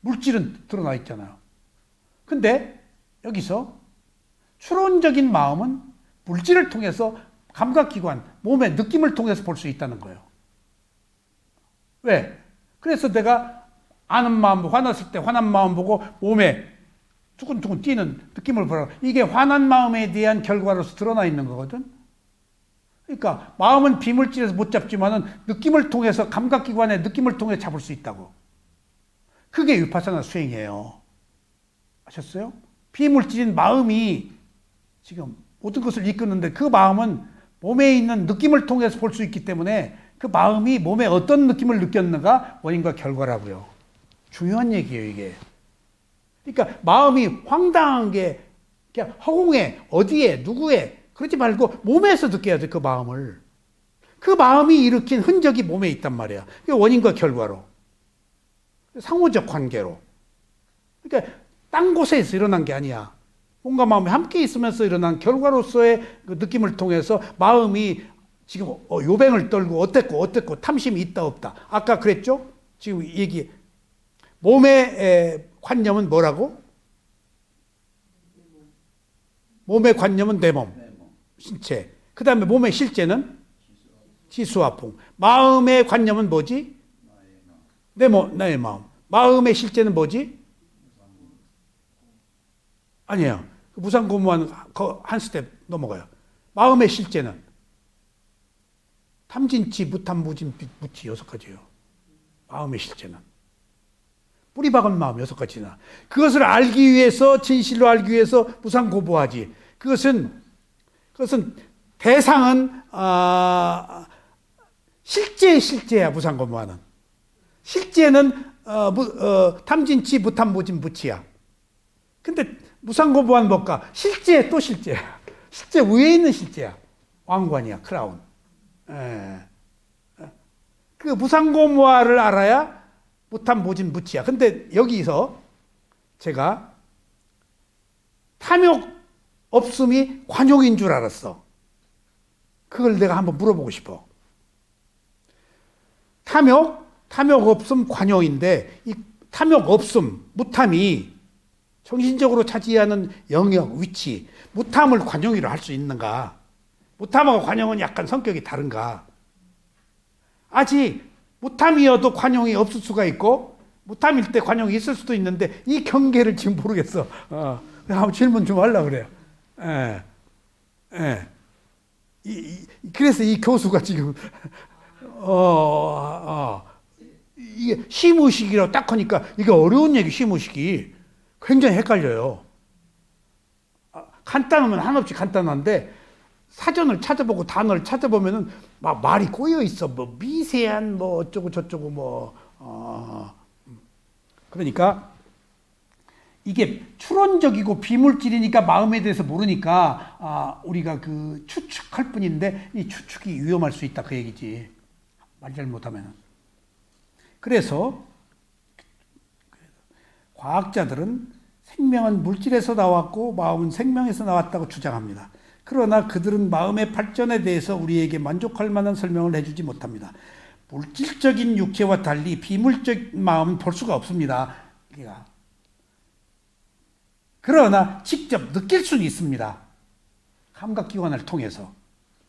Speaker 1: 물질은 드러나 있잖아요. 근데 여기서 추론적인 마음은 물질을 통해서 감각기관, 몸의 느낌을 통해서 볼 수 있다는 거예요. 왜? 그래서 내가 아는 마음, 화났을 때 화난 마음 보고 몸에 두근두근 뛰는 느낌을 보라고. 이게 화난 마음에 대한 결과로서 드러나 있는 거거든. 그러니까 마음은 비물질에서 못 잡지만은 느낌을 통해서 감각기관의 느낌을 통해 잡을 수 있다고. 그게 위파사나 수행이에요. 아셨어요? 비물질인 마음이 지금 모든 것을 이끄는데 그 마음은 몸에 있는 느낌을 통해서 볼 수 있기 때문에 그 마음이 몸에 어떤 느낌을 느꼈는가 원인과 결과라고요. 중요한 얘기예요, 이게. 그러니까 마음이 황당한 게 그냥 허공에 어디에 누구에 그러지 말고 몸에서 느껴야 돼, 그 마음을. 그 마음이 일으킨 흔적이 몸에 있단 말이야. 그게 원인과 결과로. 상호적 관계로. 그러니까 딴 곳에서 일어난 게 아니야. 몸과 마음이 함께 있으면서 일어난 결과로서의 그 느낌을 통해서 마음이 지금 요뱅을 떨고 어땠고 탐심이 있다 없다. 아까 그랬죠? 지금 얘기. 몸의 관념은 뭐라고? 몸의 관념은 내 몸, 신체. 그 다음에 몸의 실제는 지수화풍. 마음의 관념은 뭐지? 나의 마음. 마음의 실제는 뭐지? 아니에요. 무상고무한 한 스텝 넘어가요. 마음의 실제는 탐진치, 무탐, 무진, 무치 6가지예요. 마음의 실제는. 뿌리 박은 마음 6가지나. 그것을 알기 위해서, 진실로 알기 위해서 무상고부하지. 그것은 대상은 실제야. 무상고무화는 실제는 탐진치 무탐모진 무치야. 근데 무상고무화는 뭘까? 실제 또 실제야. 실제 위에 있는 실제야. 왕관이야. 크라운. 그 무상고무화를 알아야 무탐모진 무치야. 근데 여기서 제가 탐욕 없음이 관용인 줄 알았어. 그걸 내가 한번 물어보고 싶어. 탐욕 없음 관용인데 이 탐욕 없음, 무탐이 정신적으로 차지하는 영역, 위치, 무탐을 관용이로 할 수 있는가? 무탐하고 관용은 약간 성격이 다른가? 아직 무탐이어도 관용이 없을 수가 있고 무탐일 때 관용이 있을 수도 있는데 이 경계를 지금 모르겠어. 한번 질문 좀 하려고 그래요. 그래서 이 교수가 지금 이게 심의식이라고 딱 하니까 이게 어려운 얘기, 심의식이 굉장히 헷갈려요. 간단하면 한없이 간단한데 사전을 찾아보고 단어를 찾아보면은 막 말이 꼬여 있어. 뭐 미세한 뭐 어쩌고 저쩌고 뭐 그러니까 이게 추론적이고 비물질이니까 마음에 대해서 모르니까 우리가 그 추측할 뿐인데 이 추측이 위험할 수 있다 그 얘기지. 말 잘못하면. 그래서 과학자들은 생명은 물질에서 나왔고 마음은 생명에서 나왔다고 주장합니다. 그러나 그들은 마음의 발전에 대해서 우리에게 만족할 만한 설명을 해주지 못합니다. 물질적인 육체와 달리 비물적 마음은 볼 수가 없습니다. 그러나 직접 느낄 수는 있습니다. 감각기관을 통해서.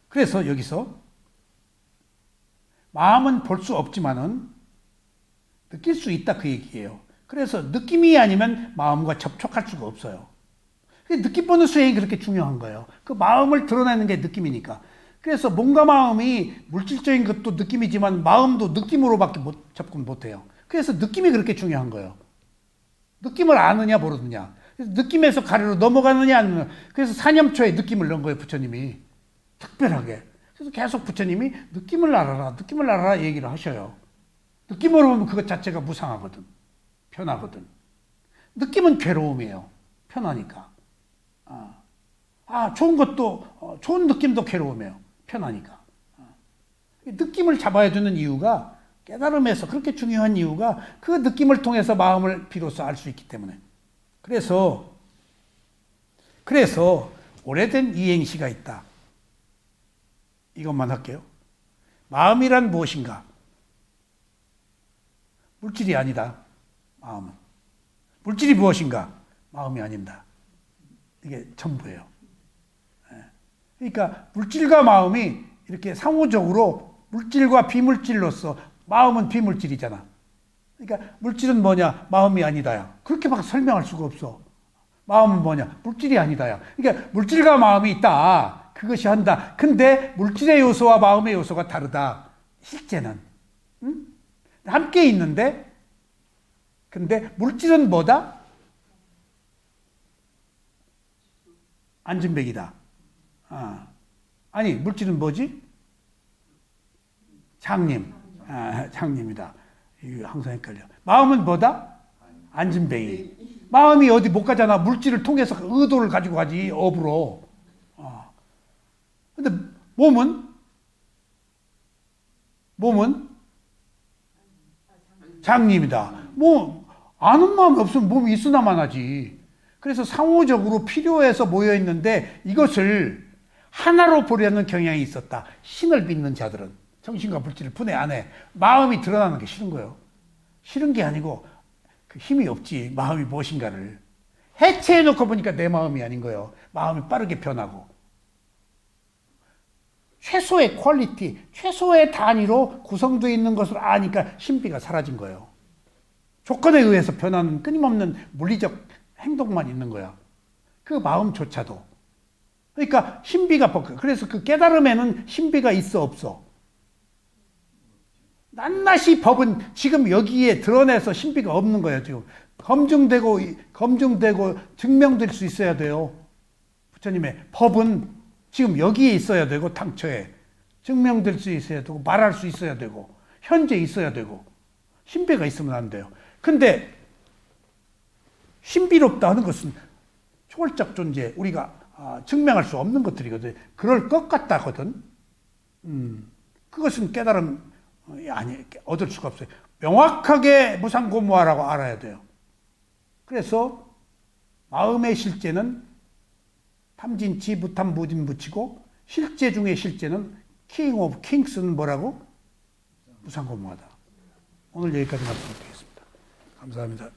Speaker 1: 그래서 여기서 마음은 볼 수 없지만은 느낄 수 있다 그 얘기예요. 그래서 느낌이 아니면 마음과 접촉할 수가 없어요. 느낌 보는 수행이 그렇게 중요한 거예요. 그 마음을 드러내는 게 느낌이니까. 그래서 몸과 마음이 물질적인 것도 느낌이지만 마음도 느낌으로밖에 접근 못해요. 그래서 느낌이 그렇게 중요한 거예요. 느낌을 아느냐 모르느냐. 그래서 느낌에서 가래로 넘어가느냐 아니면 그래서 사념초에 느낌을 넣은 거예요. 부처님이. 특별하게. 그래서 계속 부처님이 느낌을 알아라 얘기를 하셔요. 느낌으로 보면 그것 자체가 무상하거든. 편하거든. 느낌은 괴로움이에요. 편하니까. 좋은 것도, 좋은 느낌도 괴로움이에요. 편하니까. 느낌을 잡아야 되는 이유가 깨달음에서 그렇게 중요한 이유가 그 느낌을 통해서 마음을 비로소 알 수 있기 때문에. 그래서 오래된 이행시가 있다. 이것만 할게요. 마음이란 무엇인가? 물질이 아니다. 마음은. 물질이 무엇인가? 마음이 아닙니다. 이게 전부예요. 그러니까 물질과 마음이 이렇게 상호적으로 물질과 비물질로서 마음은 비물질이잖아. 그러니까 물질은 뭐냐? 마음이 아니다야. 그렇게 막 설명할 수가 없어. 마음은 뭐냐? 물질이 아니다야. 그러니까 물질과 마음이 있다. 그것이 한다. 근데 물질의 요소와 마음의 요소가 다르다. 실제는. 응? 함께 있는데 근데 물질은 뭐다? 안진뱅이다. 아니 물질은 뭐지? 장님. 장님이다. 이거 항상 헷갈려. 마음은 뭐다? 안진뱅이. 마음이 어디 못 가잖아. 물질을 통해서 의도를 가지고 가지. 업으로. 근데 몸은 장님이다. 뭐 아는 마음이 없으면 몸이 있으나만 하지. 그래서 상호적으로 필요해서 모여 있는데 이것을 하나로 보려는 경향이 있었다. 신을 믿는 자들은 정신과 물질을 분해 안 해. 마음이 드러나는 게 싫은 거예요. 싫은 게 아니고 그 힘이 없지. 마음이 무엇인가를 해체해놓고 보니까 내 마음이 아닌 거예요. 마음이 빠르게 변하고 최소의 퀄리티, 최소의 단위로 구성되어 있는 것을 아니까 신비가 사라진 거예요. 조건에 의해서 변하는 끊임없는 물리적 행동만 있는 거야. 그 마음조차도. 그러니까 신비가 그래서 그 깨달음에는 신비가 있어 없어? 낱낱이 법은 지금 여기에 드러내서 신비가 없는 거예요. 지금 검증되고 증명될 수 있어야 돼요. 부처님의 법은 지금 여기에 있어야 되고 당처에 증명될 수 있어야 되고 말할 수 있어야 되고 현재 있어야 되고 신비가 있으면 안 돼요. 근데 신비롭다 하는 것은 초월적 존재, 우리가 증명할 수 없는 것들이거든. 그럴 것 같다거든. 그것은 깨달음 아니 얻을 수가 없어요. 명확하게 무상고무하라고 알아야 돼요. 그래서 마음의 실제는 탐진치 부탐무진부치고 실제 중에 실제는 킹 오브 킹스는 뭐라고? 무상고무하다. 오늘 여기까지 말씀드리겠습니다. 감사합니다.